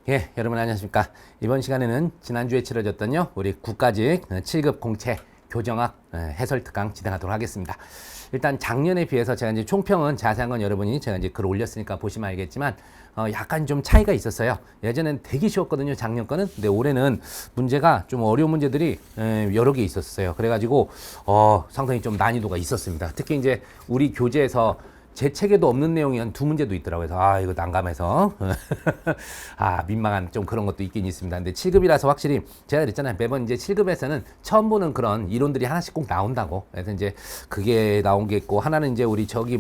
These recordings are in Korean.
예, 여러분 안녕하십니까. 이번 시간에는 지난주에 치러졌던요, 우리 국가직 7급 공채 교정학 해설 특강 진행하도록 하겠습니다. 일단 작년에 비해서 제가 이제 총평은 자세한 건 여러분이 제가 이제 글 올렸으니까 보시면 알겠지만, 약간 좀 차이가 있었어요. 예전엔 되게 쉬웠거든요, 작년 거는. 근데 올해는 문제가 좀 어려운 문제들이 여러 개 있었어요. 그래가지고, 상당히 좀 난이도가 있었습니다. 특히 이제 우리 교재에서 제 책에도 없는 내용이 한 두 문제도 있더라고요. 그래서 이거 난감해서 민망한 좀 그런 것도 있긴 있습니다. 근데 7급이라서 확실히 제가 그랬잖아요. 매번 이제 7급에서는 처음 보는 그런 이론들이 하나씩 꼭 나온다고. 그래서 이제 그게 나온 게 있고, 하나는 이제 우리 저기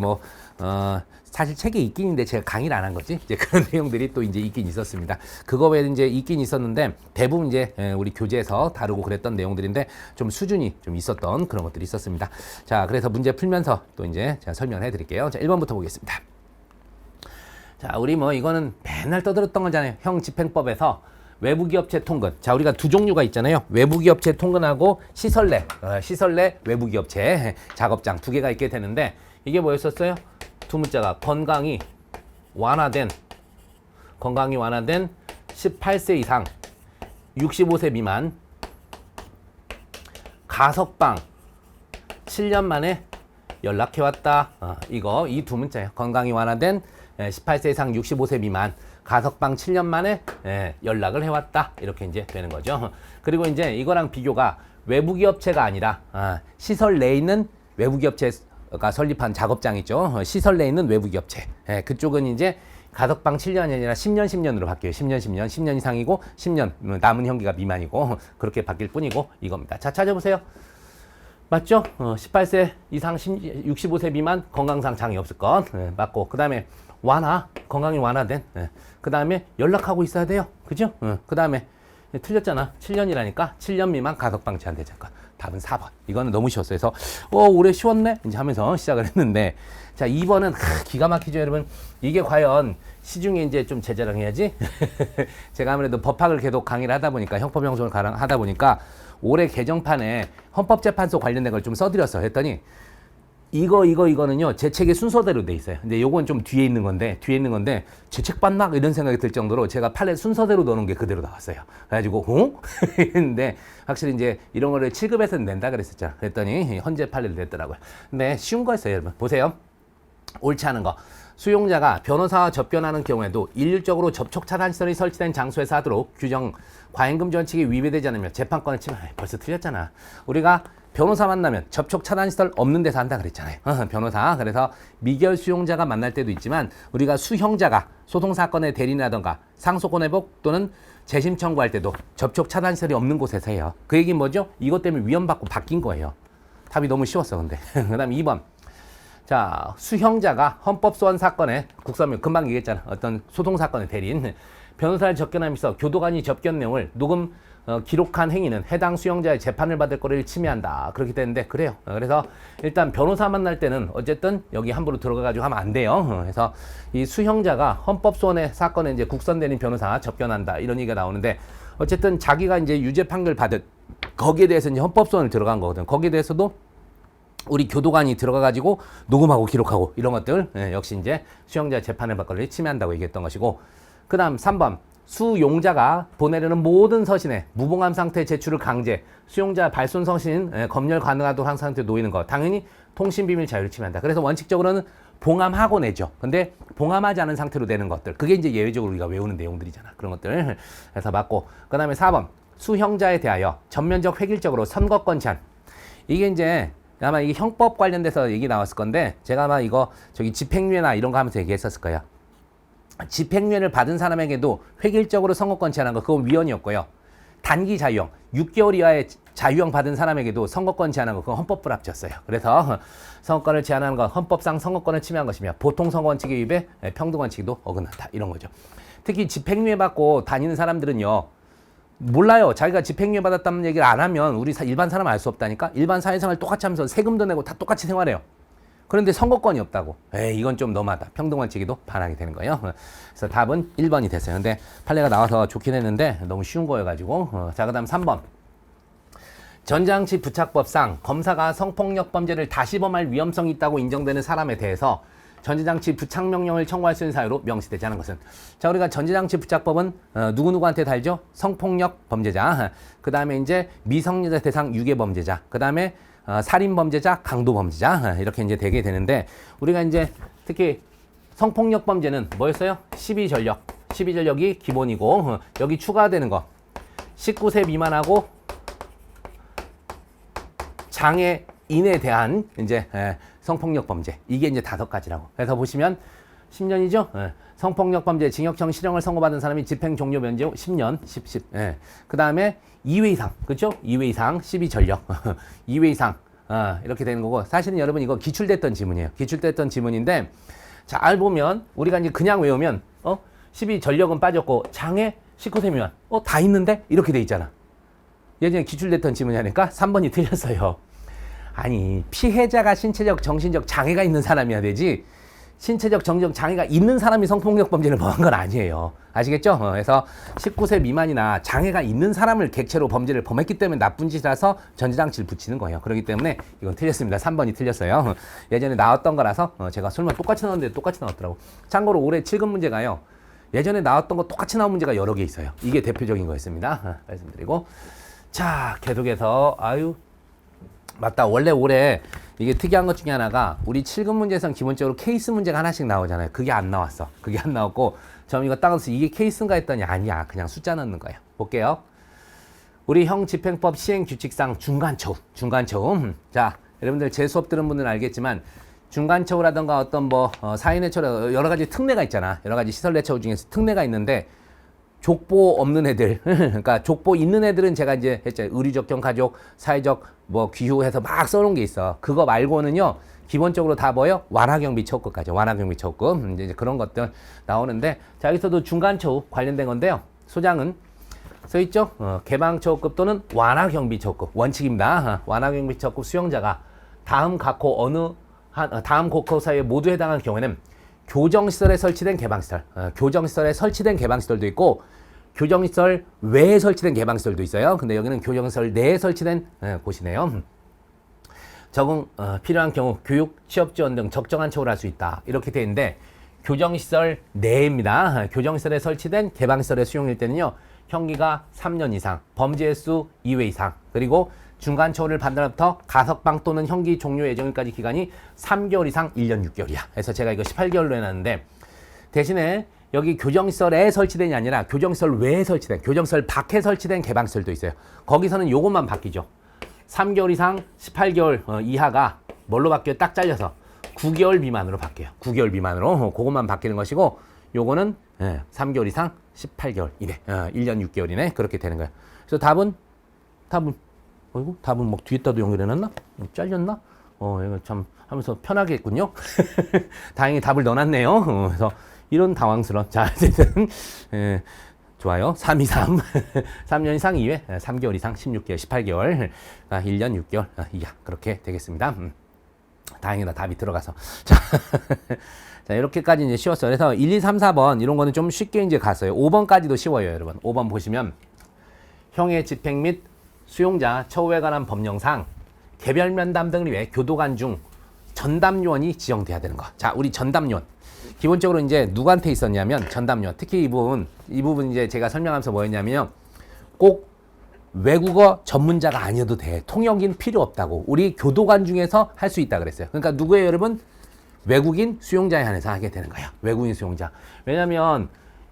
사실 책에 있긴 있는데 제가 강의를 안 한 거지. 이제 그런 내용들이 또 이제 있긴 있었습니다. 그거 외에 이제 있긴 있었는데 대부분 이제 우리 교재에서 다루고 그랬던 내용들인데 좀 수준이 좀 있었던 그런 것들이 있었습니다. 자, 그래서 문제 풀면서 또 이제 제가 설명을 해드릴게요. 자, 1번부터 보겠습니다. 자, 우리 이거는 맨날 떠들었던 거잖아요. 형 집행법에서 외부기업체 통근. 자, 우리가 두 종류가 있잖아요. 외부기업체 통근하고 시설내 외부기업체 작업장 두 개가 있게 되는데, 이게 뭐였었어요? 두 문자가 건강이 완화된 18세 이상 65세 미만 가석방 7년 만에 연락해왔다. 이거 이 두 문자예요. 건강이 완화된 18세 이상 65세 미만 가석방 7년 만에 연락을 해왔다. 이렇게 이제 되는 거죠. 그리고 이제 이거랑 비교가 외부기업체가 아니라 시설 내에 있는 외부기업체가 설립한 작업장 있죠. 시설 내에 있는 외부기업체. 그쪽은 이제 가석방 7년이 아니라 10년으로 바뀌어요. 10년 이상이고 10년 남은 형기가 미만이고 그렇게 바뀔 뿐이고 이겁니다. 자, 찾아보세요. 맞죠? 18세 이상 65세 미만 건강상 장애 없을 것. 맞고, 그 다음에 건강이 완화된. 그 다음에 연락하고 있어야 돼요. 그죠? 그 다음에 틀렸잖아. 7년이라니까 7년 미만 가석방 제한되지 않을까. 답은 4번. 이거는 너무 쉬웠어요. 그래서 올해 쉬웠네? 이제 하면서 시작을 했는데, 자, 2번은 기가 막히죠, 여러분. 이게 과연 시중에 이제 좀 제 자랑해야지. 제가 아무래도 법학을 계속 강의를 하다 보니까, 형법형성을 하다 보니까 올해 개정판에 헌법재판소 관련된 걸 좀 써드렸어. 했더니 이거는요, 제 책의 순서대로 돼 있어요. 근데 요건 좀 뒤에 있는 건데 제 책 봤나? 이런 생각이 들 정도로 제가 판례 순서대로 넣는 게 그대로 나왔어요. 그래가지고 했는데 확실히 이제 이런 거를 7급에서는 낸다 그랬었죠. 그랬더니 헌재 판례를 냈더라고요. 근데 쉬운 거였어요, 여러분. 보세요. 옳지 않은 거. 수용자가 변호사와 접견하는 경우에도 일률적으로 접촉 차단 시설이 설치된 장소에서 하도록 규정 과잉금 원칙이 위배되지 않으며 재판권을 침해. 벌써 틀렸잖아. 우리가 변호사 만나면 접촉 차단 시설 없는 데서 한다 그랬잖아요. 변호사. 그래서 미결 수용자가 만날 때도 있지만 우리가 수형자가 소송 사건의 대리인이라던가 상소권 회복 또는 재심 청구할 때도 접촉 차단 시설이 없는 곳에서 해요. 그 얘기는 뭐죠? 이것 때문에 위헌받고 바뀐 거예요. 답이 너무 쉬웠어, 근데. 그 다음 2번. 자, 수형자가 헌법 소원 사건에 국사면 금방 얘기했잖아. 어떤 소송 사건의 대리인 변호사를 접견하면서 교도관이 접견 내용을 녹음 기록한 행위는 해당 수형자의 재판을 받을 거리를 침해한다. 그렇게 되는데 그래요. 그래서 일단 변호사 만날 때는 어쨌든 여기 함부로 들어가가지고 하면 안 돼요. 그래서 이 수형자가 헌법 소원의 사건에 이제 국선대리인 변호사 접견한다. 이런 얘기가 나오는데 어쨌든 자기가 이제 유죄 판결 받은 거기에 대해서 이제 헌법 소원을 들어간 거거든. 거기에 대해서도 우리 교도관이 들어가가지고 녹음하고 기록하고 이런 것들 역시 이제 수용자의 재판을 받을 거리를 침해한다고 얘기했던 것이고, 그 다음 3번 수용자가 보내려는 모든 서신에 무봉함 상태 제출을 강제, 수용자 발손 서신 검열 가능하도록 한 상태에 놓이는 것, 당연히 통신비밀 자유를 침해한다. 그래서 원칙적으로는 봉함하고 내죠. 근데 봉함하지 않은 상태로 내는 것들, 그게 이제 예외적으로 우리가 외우는 내용들이잖아. 그런 것들. 그래서 맞고, 그 다음에 4번 수형자에 대하여 전면적 획일적으로 선거권 제한. 이게 이제 아마 이게 형법 관련돼서 얘기 나왔을 건데, 제가 아마 이거 집행유예나 이런 거 하면서 얘기했었을 거예요. 집행유예를 받은 사람에게도 획일적으로 선거권 제한한 거, 그건 위헌이었고요. 단기 자유형, 6개월 이하의 자유형 받은 사람에게도 선거권 제한한 거, 그건 헌법 불합치였어요. 그래서 선거권을 제한하는 건 헌법상 선거권을 침해한 것이며 보통 선거원칙에 위배, 평등원칙도 어긋난다. 이런 거죠. 특히 집행유예 받고 다니는 사람들은요, 몰라요. 자기가 집행유예 받았다는 얘기를 안 하면 우리 일반 사람은 알 수 없다니까. 일반 사회생활 똑같이 하면서 세금도 내고 다 똑같이 생활해요. 그런데 선거권이 없다고. 이건 좀 너무하다. 평등원칙에도 반하게 되는 거예요. 그래서 답은 1번이 됐어요. 근데 판례가 나와서 좋긴 했는데 너무 쉬운 거여가지고. 자, 그 다음 3번. 전자장치 부착법상 검사가 성폭력 범죄를 다시 범할 위험성이 있다고 인정되는 사람에 대해서 전자장치 부착 명령을 청구할 수 있는 사유로 명시되지 않은 것은. 자, 우리가 전자장치 부착법은 누구누구한테 달죠? 성폭력 범죄자. 그 다음에 이제 미성년자 대상 유괴 범죄자. 그 다음에 살인 범죄자, 강도 범죄자. 이렇게 이제 되게 되는데, 우리가 이제 특히 성폭력 범죄는 뭐였어요? 12전력. 12전력이 기본이고, 여기 추가되는 거. 19세 미만하고 장애인에 대한 이제 성폭력 범죄. 이게 이제 5가지라고. 그래서 보시면 10년이죠? 성폭력 범죄 징역형 실형을 선고받은 사람이 집행 종료 면제 후 10년, 10. 그 다음에 2회 이상. 그렇죠? 2회 이상 12전력. 2회 이상. 이렇게 되는 거고. 사실은 여러분 이거 기출됐던 지문이에요. 기출됐던 지문인데, 잘 보면 우리가 이제 그냥 외우면 12전력은 빠졌고 장애 19세 미만. 다 있는데? 이렇게 돼 있잖아. 예전에 기출됐던 지문이니까 3번이 틀렸어요. 아니, 피해자가 신체적, 정신적 장애가 있는 사람이어야 되지, 신체적, 정신적 장애가 있는 사람이 성폭력 범죄를 범한 건 아니에요. 아시겠죠? 그래서 19세 미만이나 장애가 있는 사람을 객체로 범죄를 범했기 때문에 나쁜 짓이라서 전자장치를 붙이는 거예요. 그렇기 때문에 이건 틀렸습니다. 3번이 틀렸어요. 예전에 나왔던 거라서 제가 설마 똑같이 나왔는데 똑같이 나왔더라고. 참고로 올해 7급 문제가요, 예전에 나왔던 거 똑같이 나온 문제가 여러 개 있어요. 이게 대표적인 거였습니다. 말씀드리고. 자, 계속해서, 맞다. 원래 올해 이게 특이한 것 중에 하나가, 우리 7급 문제에서는 기본적으로 케이스 문제가 하나씩 나오잖아요. 그게 안 나왔어. 그게 안 나왔고, 저 이거 따라서 이게 케이스인가 했더니 아니야. 그냥 숫자 넣는 거예요. 볼게요. 우리 형집행법 시행규칙상 중간처움. 자, 여러분들 제 수업 들은 분들은 알겠지만, 중간처우라든가 어떤 사인해처우 여러 가지 특례가 있잖아. 여러 가지 시설내처우 중에서 특례가 있는데, 족보 없는 애들, 그러니까 족보 있는 애들은 제가 이제 했잖아요. 의류적경 가족, 사회적 귀후해서 막 써놓은 게 있어. 그거 말고는요, 기본적으로 다 뭐예요? 완화경비 처우급까지. 완화경비 처우급. 이제 그런 것들 나오는데, 자, 여기서도 중간처우 관련된 건데요. 소장은 써있죠? 개방처우급 또는 완화경비 처우급. 원칙입니다. 완화경비 처우급 수용자가 다음 곡호 사유에 모두 해당하는 경우에는 교정시설에 설치된 개방시설, 교정시설에 설치된 개방시설도 있고, 교정시설 외에 설치된 개방시설도 있어요. 근데 여기는 교정시설 내에 설치된 곳이네요. 적응 필요한 경우 교육, 취업 지원 등 적정한 처우를 할 수 있다. 이렇게 돼 있는데, 교정시설 내입니다. 교정시설에 설치된 개방시설의 수용일 때는요, 형기가 3년 이상, 범죄 횟수 2회 이상, 그리고 중간처우를 판단부터 가석방 또는 형기 종료 예정일까지 기간이 3개월 이상 1년 6개월이야. 그래서 제가 이거 18개월로 해놨는데, 대신에 여기 교정시설에 설치된이 아니라 교정시설 외에 설치된, 교정시설 밖에 설치된 개방시설도 있어요. 거기서는 요것만 바뀌죠. 3개월 이상 18개월 이하가 뭘로 바뀌어요? 딱 잘려서 9개월 미만으로 바뀌어요. 9개월 미만으로. 그것만 바뀌는 것이고, 요거는 3개월 이상 18개월 이내, 1년 6개월이네. 그렇게 되는 거예요. 그래서 답은 답은 뒤에다도 연결해놨나? 잘렸나? 이거 참 하면서 편하게 했군요. 다행히 답을 넣어놨네요. 그래서 이런 당황스러운. 자, 어쨌든, 좋아요. 323. 3년 이상 2회, 3개월 이상 16개월, 18개월, 1년 6개월 이하. 그렇게 되겠습니다. 다행이다. 답이 들어가서. 자, 자, 이렇게까지 이제 쉬웠어요. 그래서 1, 2, 3, 4번 이런 거는 좀 쉽게 이제 갔어요. 5번까지도 쉬워요, 여러분. 5번 보시면 형의 집행 및 수용자 처우에 관한 법령상 개별 면담 등을 위해 교도관 중 전담요원이 지정돼야 되는 거. 자, 우리 전담요원. 기본적으로 이제 누구한테 있었냐면 전담요원. 특히 이 부분 이제 제가 설명하면서 뭐였냐면요. 꼭 외국어 전문자가 아니어도 돼. 통역인 필요 없다고. 우리 교도관 중에서 할 수 있다 그랬어요. 그러니까 누구예요, 여러분? 외국인 수용자에 한해서 하게 되는 거예요. 외국인 수용자. 왜냐면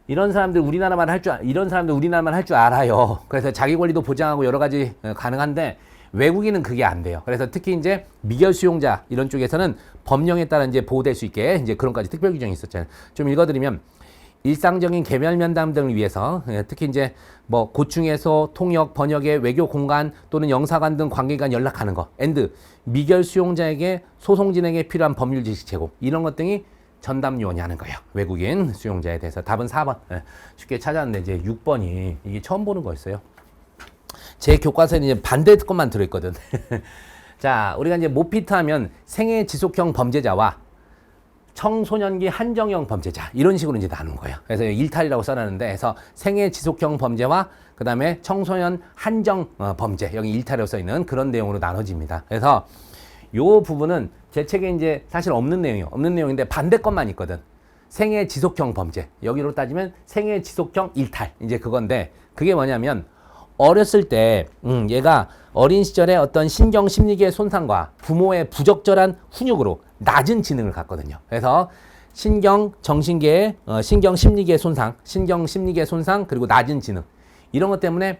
이런 사람들 우리나라만 할 줄 알아요. 그래서 자기 권리도 보장하고 여러 가지 가능한데, 외국인은 그게 안 돼요. 그래서 특히 이제 미결 수용자 이런 쪽에서는 법령에 따라 이제 보호될 수 있게 이제 그런 까지 특별 규정이 있었잖아요. 좀 읽어드리면, 일상적인 개별 면담 등을 위해서 특히 이제 고충해소, 통역, 번역의 외교 공간 또는 영사관 등 관계기관 연락하는 거, and 미결 수용자에게 소송 진행에 필요한 법률 지식 제공, 이런 것 등이 전담요원이 하는 거예요. 외국인 수용자에 대해서. 답은 4번. 쉽게 찾았는데 이제 6번이 이게 처음 보는 거였어요. 제 교과서에는 이제 반대 것만 들어있거든. 자, 우리가 이제 모피트 하면 생애 지속형 범죄자와 청소년기 한정형 범죄자, 이런 식으로 이제 나눈 거예요. 그래서 일탈이라고 써놨는데, 해서 생애 지속형 범죄와 그 다음에 청소년 한정 범죄, 여기 일탈이라고 써있는 그런 내용으로 나눠집니다. 그래서 요 부분은 제 책에 이제 사실 없는 내용이에요. 없는 내용인데 반대 것만 있거든. 생애 지속형 범죄. 여기로 따지면 생애 지속형 일탈. 이제 그건데 그게 뭐냐면 어렸을 때 얘가 어린 시절에 어떤 신경 심리계 손상과 부모의 부적절한 훈육으로 낮은 지능을 갖거든요. 그래서 신경 정신계, 신경 심리계 손상, 그리고 낮은 지능 이런 것 때문에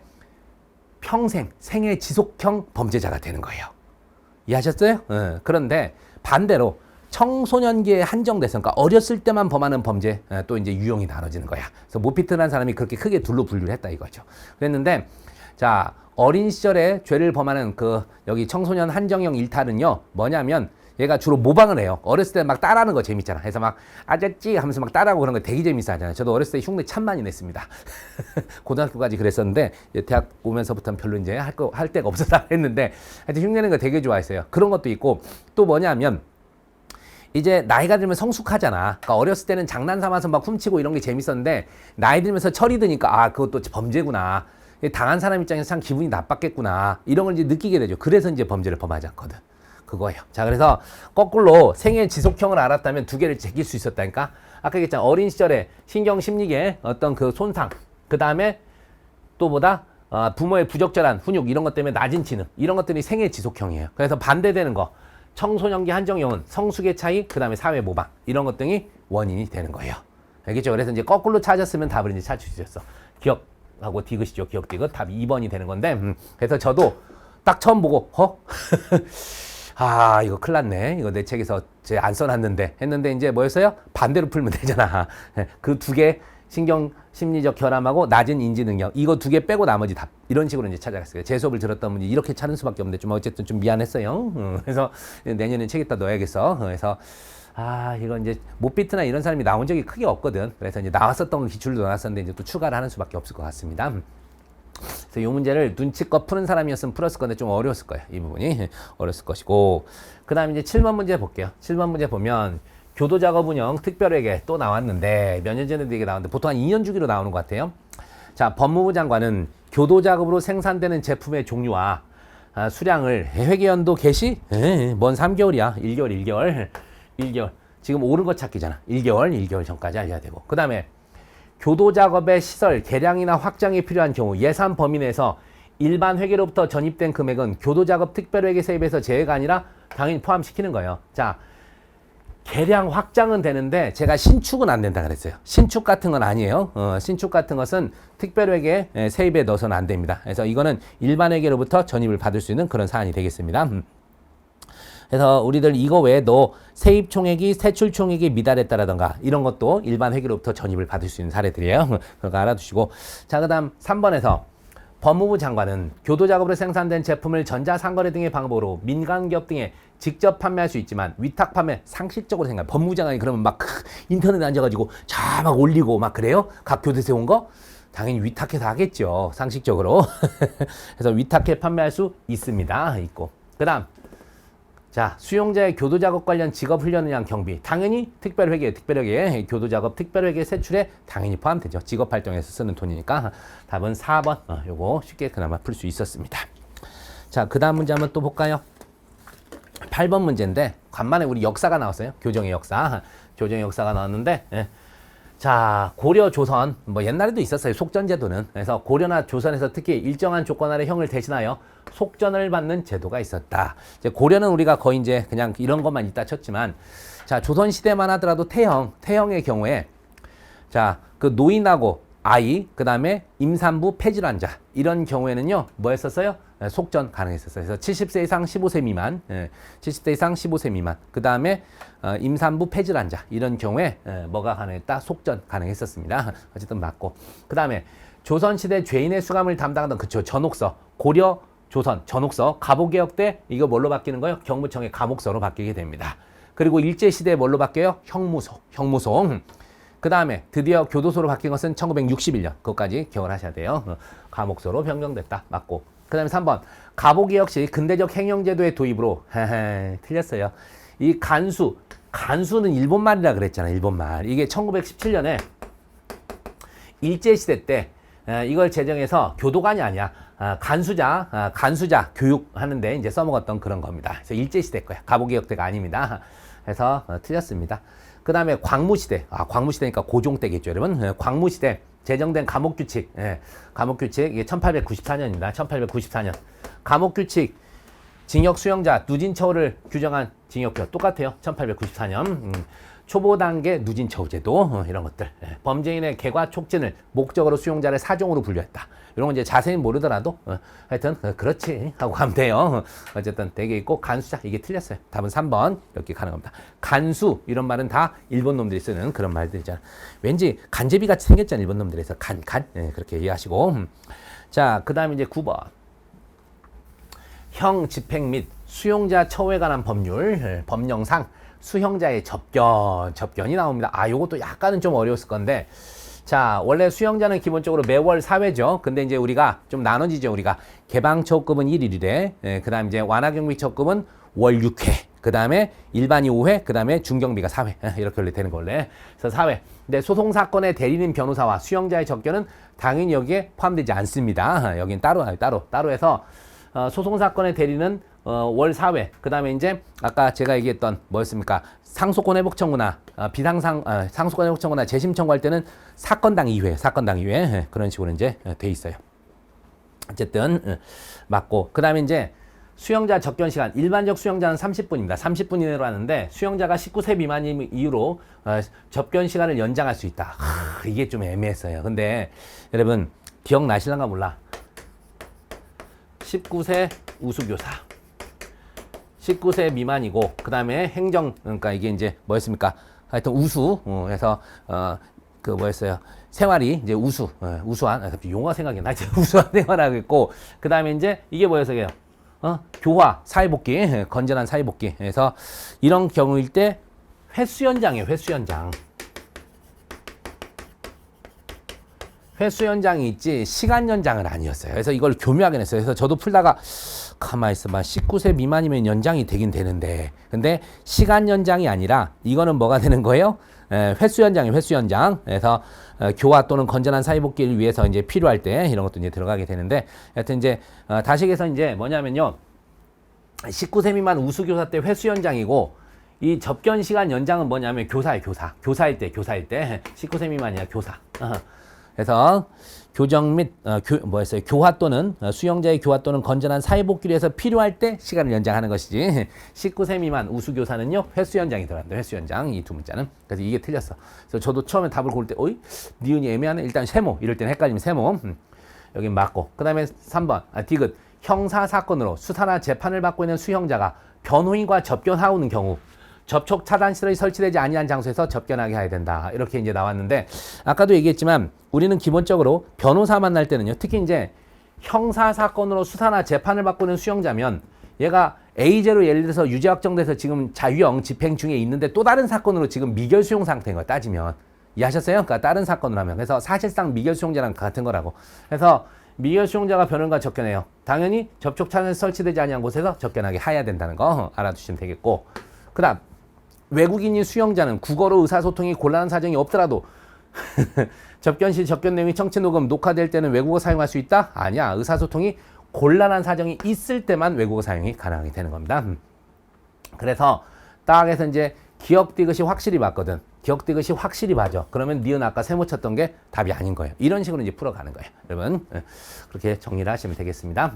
평생 생애 지속형 범죄자가 되는 거예요. 이해하셨어요? 그런데 반대로 청소년기에 한정돼서 그러니까 어렸을 때만 범하는 범죄 또 이제 유형이 나눠지는 거야. 그래서 모피트라는 사람이 그렇게 크게 둘로 분류를 했다 이거죠. 그랬는데 자 어린 시절에 죄를 범하는 그 여기 청소년 한정형 일탈은요 뭐냐면 얘가 주로 모방을 해요. 어렸을 때 막 따라하는 거 재밌잖아. 그래서 막 아저씨 하면서 막 따라하고 그런 거 되게 재밌어 하잖아요. 저도 어렸을 때 흉내 참 많이 냈습니다. 고등학교까지 그랬었는데 대학 오면서부터는 별로 이제 할 데가 없어서 했는데 하여튼 흉내내는 거 되게 좋아했어요. 그런 것도 있고 또 뭐냐면 이제 나이가 들면 성숙하잖아. 그러니까 어렸을 때는 장난 삼아서 막 훔치고 이런 게 재밌었는데 나이 들면서 철이 드니까 아 그것도 범죄구나. 당한 사람 입장에서 참 기분이 나빴겠구나. 이런 걸 이제 느끼게 되죠. 그래서 이제 범죄를 범하지 않거든. 그거예요. 자, 그래서 거꾸로 생애 지속형을 알았다면 두 개를 제낄 수 있었다니까. 아까 얘기했잖아. 어린 시절에 신경 심리계 어떤 그 손상, 그 다음에 또 보다 부모의 부적절한 훈육 이런 것 때문에 낮은 지능 이런 것들이 생애 지속형이에요. 그래서 반대되는 거 청소년기 한정형은 성숙의 차이, 그 다음에 사회 모방 이런 것 등이 원인이 되는 거예요. 알겠죠? 그래서 이제 거꾸로 찾았으면 답을 이제 찾을 수 있었어. 기억하고 디귿이죠. 기억 디귿 답이 2번이 되는 건데 그래서 저도 딱 처음 보고 아 이거 큰일 났네. 이거 내 책에서 제 안 써놨는데 했는데 이제 뭐였어요? 반대로 풀면 되잖아. 그 두 개 신경 심리적 결함하고 낮은 인지 능력 이거 두 개 빼고 나머지 답 이런 식으로 이제 찾아갔어요. 제 수업을 들었던 분이 이렇게 찾는 수밖에 없는데 좀 어쨌든 좀 미안했어요. 그래서 내년에 책에다 넣어야겠어. 그래서 아 이거 이제 모피트나 이런 사람이 나온 적이 크게 없거든. 그래서 이제 나왔었던 거 기출도 넣어놨었는데 이제 또 추가를 하는 수밖에 없을 것 같습니다. 그래서 이 문제를 눈치껏 푸는 사람이었으면 풀었을 건데 좀 어려웠을 거예요. 이 부분이 어려웠을 것이고 그 다음에 이제 7번 문제 볼게요. 7번 문제 보면 교도작업 운영 특별회계 또 나왔는데 몇 년 전에도 이게 나왔는데 보통 한 2년 주기로 나오는 것 같아요. 자 법무부 장관은 교도작업으로 생산되는 제품의 종류와 수량을 회계연도 개시? 뭔 3개월이야. 1개월. 지금 옳은 거 찾기잖아. 1개월 전까지 알려야 되고. 그 다음에 교도작업의 시설, 개량이나 확장이 필요한 경우 예산 범위 내에서 일반 회계로부터 전입된 금액은 교도작업 특별회계 세입에서 제외가 아니라 당연히 포함시키는 거예요. 자, 개량 확장은 되는데 제가 신축은 안 된다 그랬어요. 신축 같은 건 아니에요. 신축 같은 것은 특별회계 세입에 넣어서는 안 됩니다. 그래서 이거는 일반 회계로부터 전입을 받을 수 있는 그런 사안이 되겠습니다. 그래서 우리들 이거 외에도 세입 총액이 세출 총액이 미달했다라던가 이런 것도 일반 회계로부터 전입을 받을 수 있는 사례들이에요. 그거 알아두시고. 자, 그 다음 3번에서 법무부 장관은 교도작업으로 생산된 제품을 전자상거래 등의 방법으로 민간기업 등에 직접 판매할 수 있지만 위탁 판매 상식적으로 생각해. 법무부 장관이 그러면 막 인터넷에 앉아가지고 자 막 올리고 막 그래요? 각 교도소에 온 거? 당연히 위탁해서 하겠죠. 상식적으로. 그래서 위탁해 판매할 수 있습니다. 있고. 그 다음 자, 수용자의 교도작업 관련 직업훈련을 위한 경비. 당연히 특별회계, 교도작업 특별회계 세출에 당연히 포함되죠. 직업활동에서 쓰는 돈이니까. 답은 4번. 요거 쉽게 그나마 풀 수 있었습니다. 자, 그 다음 문제 한번 또 볼까요? 8번 문제인데, 간만에 우리 역사가 나왔어요. 교정의 역사. 교정의 역사가 나왔는데, 자, 고려 조선, 뭐 옛날에도 있었어요. 속전제도는. 그래서 고려나 조선에서 특히 일정한 조건 아래 형을 대신하여 속전을 받는 제도가 있었다. 이제 고려는 우리가 거의 이제 그냥 이런 것만 있다 쳤지만, 자, 조선 시대만 하더라도 태형의 경우에, 자, 그 노인하고 아이, 그 다음에 임산부 폐질환 자, 이런 경우에는요, 뭐 했었어요? 속전 가능했었어요. 그래서 70세 이상 15세 미만, 70세 이상 15세 미만, 그 다음에 임산부 폐질환 자, 이런 경우에 뭐가 가능했다? 속전 가능했었습니다. 어쨌든 맞고. 그 다음에 조선시대 죄인의 수감을 담당하던 그쵸, 전옥서, 고려 조선 전옥서, 갑오개혁 때 이거 뭘로 바뀌는 거예요? 경무청의 감옥서로 바뀌게 됩니다. 그리고 일제시대에 뭘로 바뀌어요? 형무소. 그 다음에 드디어 교도소로 바뀐 것은 1961년. 그것까지 기억을 하셔야 돼요. 감옥소로 변경됐다. 맞고. 그 다음에 3번. 갑오개혁 시 근대적 행정제도의 도입으로 틀렸어요. 이 간수는 일본말이라 그랬잖아. 일본말. 이게 1917년에 일제시대 때 이걸 제정해서 교도관이 아니야. 간수자 교육하는데 이제 써먹었던 그런 겁니다. 그래서 일제시대 거야. 갑오개혁대가 아닙니다. 그래서 틀렸습니다. 그 다음에 광무시대. 광무시대니까 고종 때겠죠, 여러분. 광무시대 제정된 감옥규칙. 감옥규칙 이게 1894년입니다. 1894년. 감옥규칙 징역 수용자 누진처우를 규정한 징역규 똑같아요. 1894년. 초보 단계 누진처우제도 이런 것들. 범죄인의 개과 촉진을 목적으로 수용자를 사종으로 분류했다. 이런 건 이제 자세히 모르더라도 하여튼 그렇지 하고 가면 돼요. 어쨌든 되게 있고 간수자 이게 틀렸어요. 답은 3번 이렇게 가는 겁니다. 간수 이런 말은 다 일본 놈들이 쓰는 그런 말들이잖아. 왠지 간제비 같이 생겼잖아 일본 놈들에서 간 그렇게 이해하시고. 자 그다음에 이제 9번 형 집행 및 수용자 처우에 관한 법률 법령상 수형자의 접견이 나옵니다. 요것도 약간은 좀 어려웠을 건데 자 원래 수형자는 기본적으로 매월 사회죠. 근데 이제 우리가 좀 나눠지죠. 우리가 개방처우급은 1일이래. 그 다음 이제 완화경비처우급은 월 6회. 그 다음에 일반이 5회. 그 다음에 중경비가 4회. 이렇게 원래 되는 걸래. 그래서 4회. 근데 소송사건의 대리인 변호사와 수형자의 접견은 당연히 여기에 포함되지 않습니다. 여긴 따로 해서 소송사건의 대리는 월 4회. 그 다음에 이제 아까 제가 얘기했던 뭐였습니까? 상소권 회복 청구나 상소권 회복 청구나 재심 청구할 때는 사건당 2회 그런 식으로 이제 돼 있어요. 어쨌든 맞고 그 다음에 이제 수용자 접견 시간 일반적 수용자는 30분입니다. 30분 이내로 하는데 수용자가 19세 미만인 이유로 접견 시간을 연장할 수 있다. 이게 좀 애매했어요. 근데 여러분 기억나실란가 몰라. 19세 우수교사 19세 미만이고 그 다음에 행정 그러니까 이게 이제 뭐였습니까? 하여튼 해서 그 뭐였어요? 생활이 이제 우수한 용어가 생각이 나. 우수한 생활하고 있고 그 다음에 이제 이게 뭐였어요? 교화 사회복귀 건전한 사회복귀. 그래서 이런 경우일 때 횟수연장이에요. 횟수연장이 있지 시간 연장은 아니었어요. 그래서 이걸 교묘하게 냈어요. 그래서 저도 풀다가 가만히 있어봐. 19세 미만이면 연장이 되긴 되는데 근데 시간 연장이 아니라 이거는 뭐가 되는 거예요? 횟수 연장. 그래서 교화 또는 건전한 사회복귀를 위해서 이제 필요할 때 이런 것도 이제 들어가게 되는데 하여튼 이제 다시해서 이제 뭐냐면요. 19세 미만 우수교사 때 횟수 연장이고 이 접견 시간 연장은 뭐냐면 교사일 때 19세 미만이야 교사. 그래서 교정 및 교화 또는 수용자의 교화 또는 건전한 사회복귀를 위해서 필요할 때 시간을 연장하는 것이지 19세 미만 우수교사는요 횟수 연장이 들어간다. 횟수 연장 이 두 문자는. 그래서 이게 틀렸어. 그래서 저도 처음에 답을 고를 때 니은이 애매하네. 일단 세모 이럴 때는 헷갈리면 세모 여긴 맞고 그 다음에 3번 디귿 형사사건으로 수사나 재판을 받고 있는 수형자가 변호인과 접견하오는 경우 접촉 차단시설이 설치되지 아니한 장소에서 접견하게 해야 된다. 이렇게 이제 나왔는데 아까도 얘기했지만 우리는 기본적으로 변호사 만날 때는요. 특히 이제 형사 사건으로 수사나 재판을 받고 있는 수용자면 얘가 A죄로 예를 들어서 유죄 확정돼서 지금 자유형 집행 중에 있는데 또 다른 사건으로 지금 미결 수용 상태인 거야. 따지면. 이해하셨어요? 그러니까 다른 사건으로 하면. 그래서 사실상 미결 수용자랑 같은 거라고. 그래서 미결 수용자가 변호인과 접견해요. 당연히 접촉 차단이 설치되지 아니한 곳에서 접견하게 해야 된다는 거 알아두시면 되겠고. 그 다음 외국인인 수용자는 국어로 의사소통이 곤란한 사정이 없더라도 접견 시 접견 내용이 청취 녹음 녹화될 때는 외국어 사용할 수 있다? 아니야. 의사소통이 곤란한 사정이 있을 때만 외국어 사용이 가능하게 되는 겁니다. 그래서 딱 해서 이제 기억 디귿이 확실히 맞거든. 기억 디귿이 확실히 맞아. 그러면 니은 아까 세모 쳤던 게 답이 아닌 거예요. 이런 식으로 이제 풀어가는 거예요. 여러분 그렇게 정리를 하시면 되겠습니다.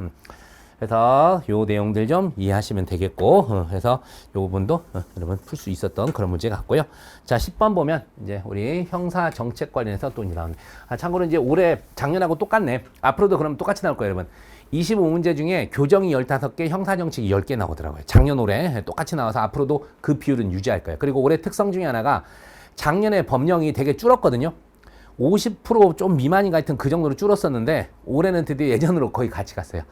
그래서 요 내용들 좀 이해하시면 되겠고 그래서 요 부분도 여러분 풀 수 있었던 그런 문제 같고요. 자 10번 보면 이제 우리 형사 정책 관련해서 또 이제 나오네. 참고로 이제 올해 작년하고 똑같네. 앞으로도 그럼 똑같이 나올 거예요, 여러분. 25문제 중에 교정이 15개, 형사 정책이 10개 나오더라고요. 작년 올해 똑같이 나와서 앞으로도 그 비율은 유지할 거예요. 그리고 올해 특성 중에 하나가 작년에 법령이 되게 줄었거든요. 50% 미만인가 하여튼 그 정도로 줄었었는데 올해는 드디어 예전으로 거의 같이 갔어요.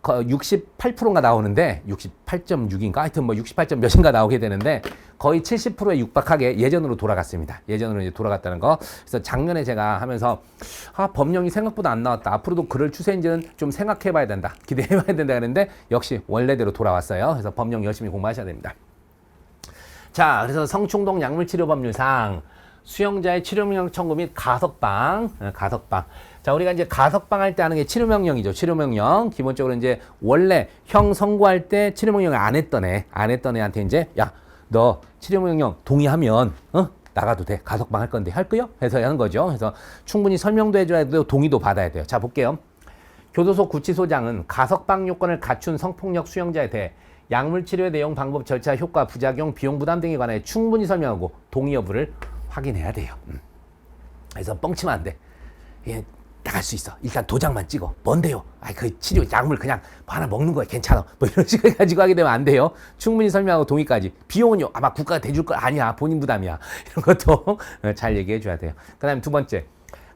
68%가 나오는데 68.6인가 하여튼 68점 몇인가 나오게 되는데 거의 70%에 육박하게 예전으로 돌아갔습니다. 예전으로 이제 돌아갔다는 거. 그래서 작년에 제가 하면서 법령이 생각보다 안 나왔다. 앞으로도 그럴 추세인지는 좀 생각해 봐야 된다. 기대해 봐야 된다 그랬는데 역시 원래대로 돌아왔어요. 그래서 법령 열심히 공부하셔야 됩니다. 자, 그래서 성충동 약물치료법률상 수용자의 치료명령 청구 및 가석방. 가석방. 자, 우리가 이제 가석방 할 때 하는 게 치료명령이죠. 치료명령. 기본적으로 이제 원래 형 선고할 때 치료명령을 안 했던 애한테 이제 야, 너 치료명령 동의하면 나가도 돼. 가석방 할 건데 할 거요? 해서 하는 거죠. 그래서 충분히 설명도 해줘야 돼요. 동의도 받아야 돼요. 자, 볼게요. 교도소 구치소장은 가석방 요건을 갖춘 성폭력 수용자에 대해 약물 치료의 내용, 방법, 절차, 효과, 부작용, 비용 부담 등에 관해 충분히 설명하고 동의 여부를 확인해야 돼요. 그래서 뻥치면 안 돼. 예, 나갈 수 있어. 일단 도장만 찍어. 뭔데요? 그 치료 약물 그냥 하나 먹는 거야. 괜찮아. 뭐 이런 식으로 가지고 하게 되면 안 돼요. 충분히 설명하고 동의까지. 비용은요. 아마 국가가 대줄 거 아니야. 본인 부담이야. 이런 것도 잘 얘기해 줘야 돼요. 그 다음에 두 번째.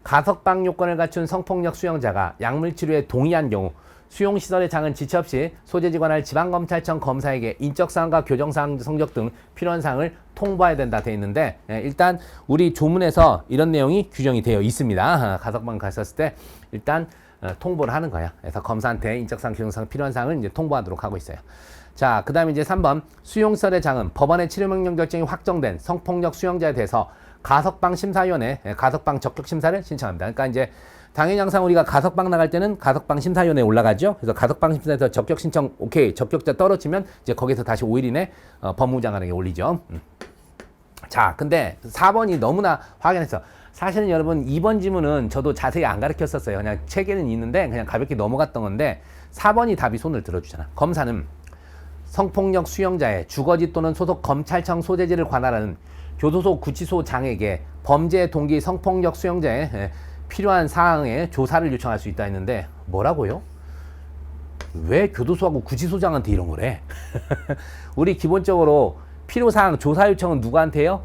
가석방 요건을 갖춘 성폭력 수용자가 약물 치료에 동의한 경우 수용시설의 장은 지체 없이 소재지 관할 지방검찰청 검사에게 인적사항과 교정사항 성적 등 필요한 사항을 통보해야 된다 돼 있는데 일단 우리 조문에서 이런 내용이 규정이 되어 있습니다. 가석방 갔었을 때 일단 통보를 하는 거야. 그래서 검사한테 인적사항, 교정사항 필요한 사항을 이제 통보하도록 하고 있어요. 자, 그 다음에 이제 3번 수용시설의 장은 법원의 치료명령 결정이 확정된 성폭력 수용자에 대해서 가석방 심사위원회, 가석방 적격 심사를 신청합니다. 그러니까 이제 당연히 항상 우리가 가석방 나갈 때는 가석방 심사위원회에 올라가죠. 그래서 가석방 심사에서 적격 신청 오케이, 적격자 떨어지면 이제 거기서 다시 5일 이내 법무부 장관에게 올리죠. 자, 근데 4번이 너무나 확연해서 사실은 여러분 2번 지문은 저도 자세히 안 가르쳤었어요. 그냥 책에는 있는데 그냥 가볍게 넘어갔던 건데 4번이 답이 손을 들어주잖아. 검사는 성폭력 수용자의 주거지 또는 소속 검찰청 소재지를 관할하는 교도소 구치소장에게 범죄 동기 성폭력 수용자의 필요한 사항의 조사를 요청할 수 있다 했는데 뭐라고요? 왜 교도소하고 구치소장한테 이런 거래? 우리 기본적으로 필요사항 조사 요청은 누구한테요?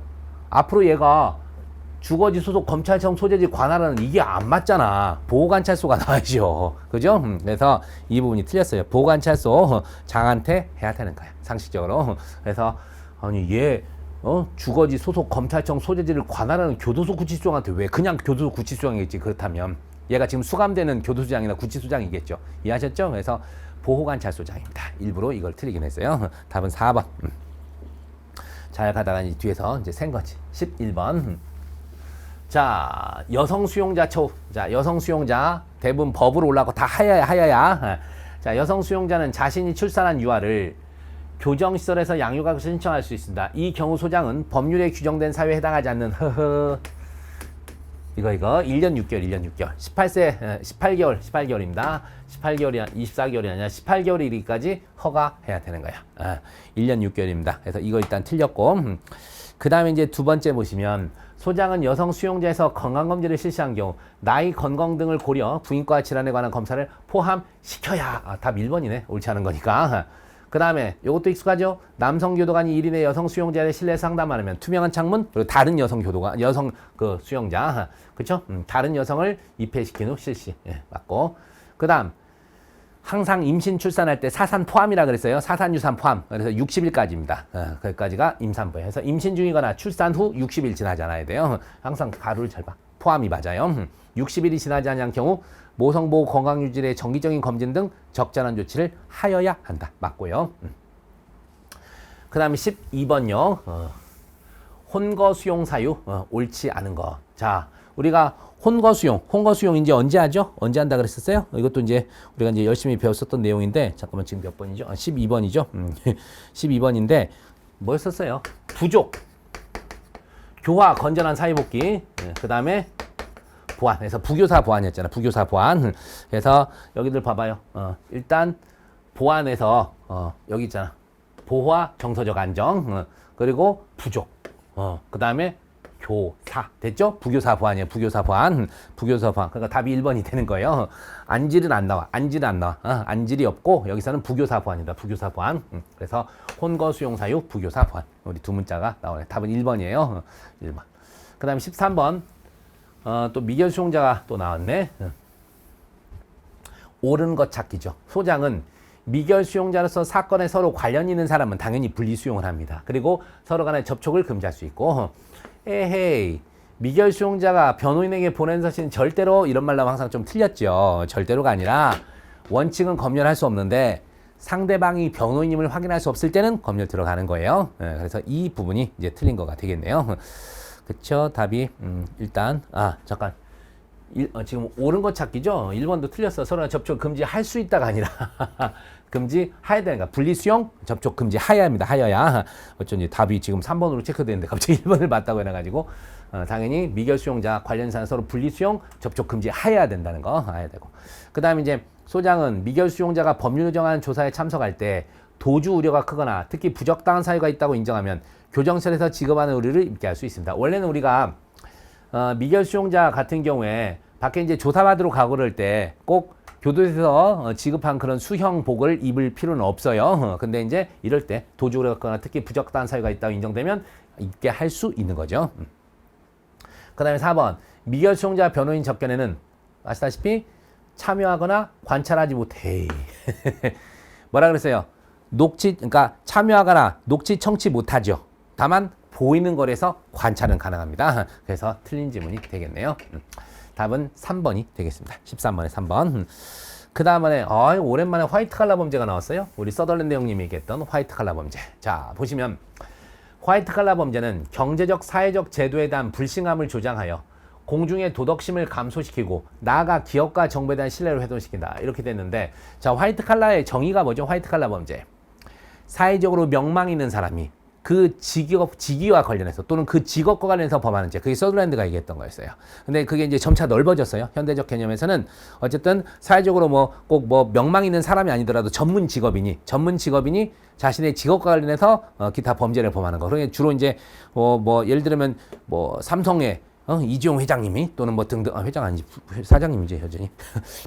앞으로 얘가 주거지 소속 검찰청 소재지 관할하는 이게 안 맞잖아. 보호관찰소가 나와야죠. 그죠? 그래서 이 부분이 틀렸어요. 보호관찰소 장한테 해야 되는 거야. 상식적으로. 그래서 아니 얘 주거지 소속 검찰청 소재지를 관할하는 교도소 구치소장한테 왜 그냥 교도소 구치소장이겠지. 그렇다면 얘가 지금 수감되는 교도소장이나 구치소장이겠죠. 이해하셨죠? 그래서 보호관찰소장입니다. 일부러 이걸 틀리긴 했어요. 답은 4번. 잘 가다가 이제 뒤에서 이제 센 거지. 11번. 자, 여성 수용자 처우. 자, 여성 수용자 대부분 법으로 올라가고 다 하야야. 자, 여성 수용자는 자신이 출산한 유아를 교정시설에서 양육학을 신청할 수 있습니다. 이 경우 소장은 법률에 규정된 사유에 해당하지 않는 이거 1년 6개월 18개월입니다. 18개월이 24개월이 아니라 18개월이기까지 허가해야 되는 거야. 1년 6개월입니다. 그래서 이거 일단 틀렸고 그 다음에 이제 두 번째 보시면 소장은 여성 수용자에서 건강검진을 실시한 경우 나이, 건강 등을 고려 부인과 질환에 관한 검사를 포함시켜야 답 1번이네. 옳지 않은 거니까. 그 다음에 이것도 익숙하죠? 남성 교도관이 1인의 여성 수용자의 실내 상담하면 투명한 창문 그리고 다른 여성 교도관, 여성 그 수용자, 그렇죠? 다른 여성을 입회시킨 후 실시 맞고. 그 다음 항상 임신 출산할 때 사산 포함이라 그랬어요. 사산 유산 포함. 그래서 60일까지입니다. 거기까지가 임산부예요. 그래서 임신 중이거나 출산 후 60일 지나지 않아야 돼요. 항상 가루를 잘 봐. 포함이 맞아요. 60일이 지나지 않은 경우 모성보호 건강유지의 정기적인 검진 등 적절한 조치를 하여야 한다. 맞고요. 그 다음에 12번요. 혼거수용 사유 옳지 않은 거. 자, 우리가 혼거수용 이제 언제 하죠? 언제 한다 그랬었어요? 이것도 이제 우리가 이제 열심히 배웠었던 내용인데 잠깐만 지금 몇 번이죠? 12번이죠? 12번인데 뭐 했었어요? 부족, 교화, 건전한 사회복귀, 그 다음에 보안. 그래서 부교사 보안이었잖아. 부교사 보안. 그래서 여기들 봐봐요. 일단 보안에서 여기 있잖아. 보호와 정서적 안정. 그리고 부족. 그 다음에 교사. 됐죠? 부교사 보안이에요. 부교사 보안. 부교사 보안. 그러니까 답이 1번이 되는 거예요. 안질은 안 나와. 안질은 안 나와. 안질이 없고 여기서는 부교사 보안이다. 부교사 보안. 그래서 혼거 수용 사유 부교사 보안. 우리 두 문자가 나오네. 답은 1번이에요. 1번. 그 다음에 13번. 또 미결 수용자가 또 나왔네. 옳은 것 찾기죠. 소장은 미결 수용자로서 사건에 서로 관련 있는 사람은 당연히 분리 수용을 합니다. 그리고 서로 간의 접촉을 금지할 수 있고 에헤이 미결 수용자가 변호인에게 보낸 서신 절대로 이런 말 나오면 항상 좀 틀렸죠. 절대로가 아니라 원칙은 검열할 수 없는데 상대방이 변호인임을 확인할 수 없을 때는 검열 들어가는 거예요. 그래서 이 부분이 이제 틀린 거가 되겠네요. 그쵸? 답이 일단 잠깐 지금 옳은 거 찾기죠? 1번도 틀렸어. 서로 접촉 금지할 수 있다가 아니라 금지해야 되니까 분리수용 접촉 금지해야 합니다. 하여야 어쩐지 답이 지금 3번으로 체크되는데 갑자기 1번을 맞다고 해놔가지고 당연히 미결 수용자 관련 사안 서로 분리수용 접촉 금지해야 된다는 거 해야 되고 그 다음에 이제 소장은 미결 수용자가 법률 정한 조사에 참석할 때 도주 우려가 크거나 특히 부적당한 사유가 있다고 인정하면 교정실에서 지급하는 의료를 입게 할 수 있습니다. 원래는 우리가 미결 수용자 같은 경우에 밖에 이제 조사받으러 가고 그럴 때 꼭 교도소에서 지급한 그런 수형복을 입을 필요는 없어요. 근데 이제 이럴 때 도주 우려가 크거나 특히 부적당한 사유가 있다고 인정되면 입게 할 수 있는 거죠. 그 다음에 4번 미결 수용자 변호인 접견에는 아시다시피 참여하거나 관찰하지 못해. 뭐라 그랬어요? 그러니까 참여하거나 녹취 청취 못하죠. 다만 보이는 거래서 관찰은 가능합니다. 그래서 틀린 지문이 되겠네요. 답은 3번이 되겠습니다. 13번에 3번. 그 다음에 오랜만에 화이트 칼라 범죄가 나왔어요. 우리 서덜랜드 형님이 얘기했던 화이트 칼라 범죄. 자, 보시면 화이트 칼라 범죄는 경제적, 사회적 제도에 대한 불신감을 조장하여 공중의 도덕심을 감소시키고 나아가 기업과 정부에 대한 신뢰를 훼손시킨다. 이렇게 됐는데 자, 화이트 칼라의 정의가 뭐죠? 화이트 칼라 범죄. 사회적으로 명망 있는 사람이 그 직위와 관련해서 또는 그 직업과 관련해서 범하는 죄. 그게 서덜랜드가 얘기했던 거였어요. 근데 그게 이제 점차 넓어졌어요. 현대적 개념에서는 어쨌든 사회적으로 꼭 명망 있는 사람이 아니더라도 전문 직업인이 자신의 직업과 관련해서 기타 범죄를 범하는 거. 그러니까 주로 이제 예를 들면 삼성의 이지용 회장님이 또는 등등 회장 아니지 사장님이지 여전히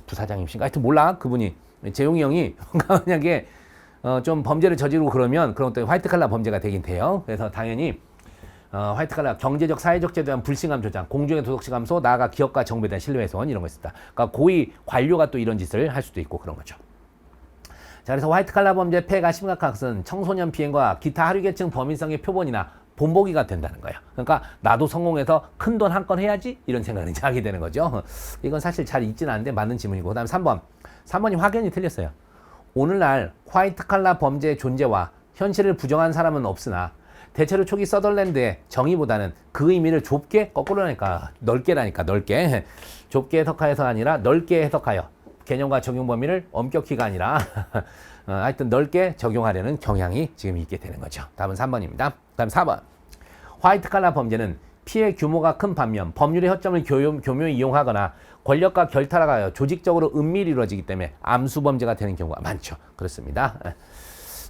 부사장님이신가 하여튼 몰라 그분이 재용이 형이 만약에 좀 범죄를 저지르고 그러면 그런 것도 화이트 칼라 범죄가 되긴 돼요. 그래서 당연히 화이트 칼라 경제적 사회적 제도에 대한 불신감 조장, 공중의 도덕시 감소, 나아가 기업과 정부에 대한 신뢰훼손 이런 거 있었다. 그러니까 고위 관료가 또 이런 짓을 할 수도 있고 그런 거죠. 자, 그래서 화이트 칼라 범죄 폐해가 심각한 것은 청소년 비행과 기타 하류계층 범인성의 표본이나 본보기가 된다는 거예요. 그러니까 나도 성공해서 큰 돈 한 건 해야지 이런 생각을 이제 하게 되는 거죠. 이건 사실 잘 있지는 않은데 맞는 지문이고. 그 다음에 3번이 확연히 틀렸어요. 오늘날 화이트 칼라 범죄의 존재와 현실을 부정한 사람은 없으나 대체로 초기 서덜랜드의 정의보다는 그 의미를 좁게 거꾸로라니까 넓게 좁게 해석하여서 아니라 넓게 해석하여 개념과 적용 범위를 엄격히가 아니라 하여튼 넓게 적용하려는 경향이 지금 있게 되는 거죠. 답은 3번입니다. 다음 4번. 화이트 칼라 범죄는 피해 규모가 큰 반면 법률의 허점을 교묘히 이용하거나 권력과 결탁하여 조직적으로 은밀히 이루어지기 때문에 암수 범죄가 되는 경우가 많죠. 그렇습니다.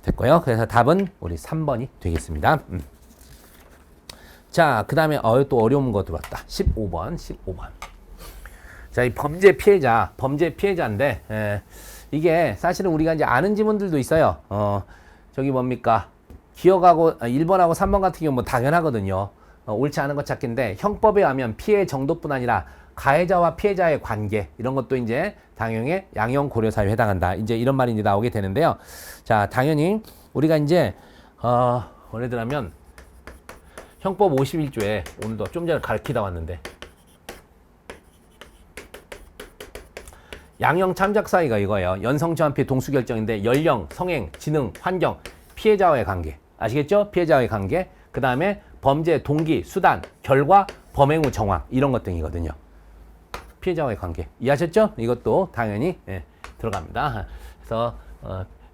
됐고요. 그래서 답은 우리 3번이 되겠습니다. 자, 그 다음에 또 어려운 거 들어왔다. 15번. 자, 이 범죄 피해자인데 이게 사실은 우리가 이제 아는 지문들도 있어요. 저기 뭡니까? 기억하고 1번하고 3번 같은 경우 당연하거든요. 옳지 않은 것 찾기인데 형법에 의하면 피해 정도뿐 아니라 가해자와 피해자의 관계 이런 것도 이제 당형의 양형 고려 사유에 해당한다. 이제 이런 말이 이제 나오게 되는데요. 자, 당연히 우리가 이제 원래들 하면 형법 51조에 오늘도 좀 전에 가르치다 왔는데 양형 참작 사유가 이거예요. 연성정한 피해 동수 결정인데 연령, 성행, 지능, 환경, 피해자와의 관계 아시겠죠? 피해자와의 관계. 그 다음에 범죄 동기, 수단, 결과, 범행 후 정황 이런 것 등이거든요. 피해자와의 관계 이해하셨죠? 이것도 당연히 들어갑니다. 그래서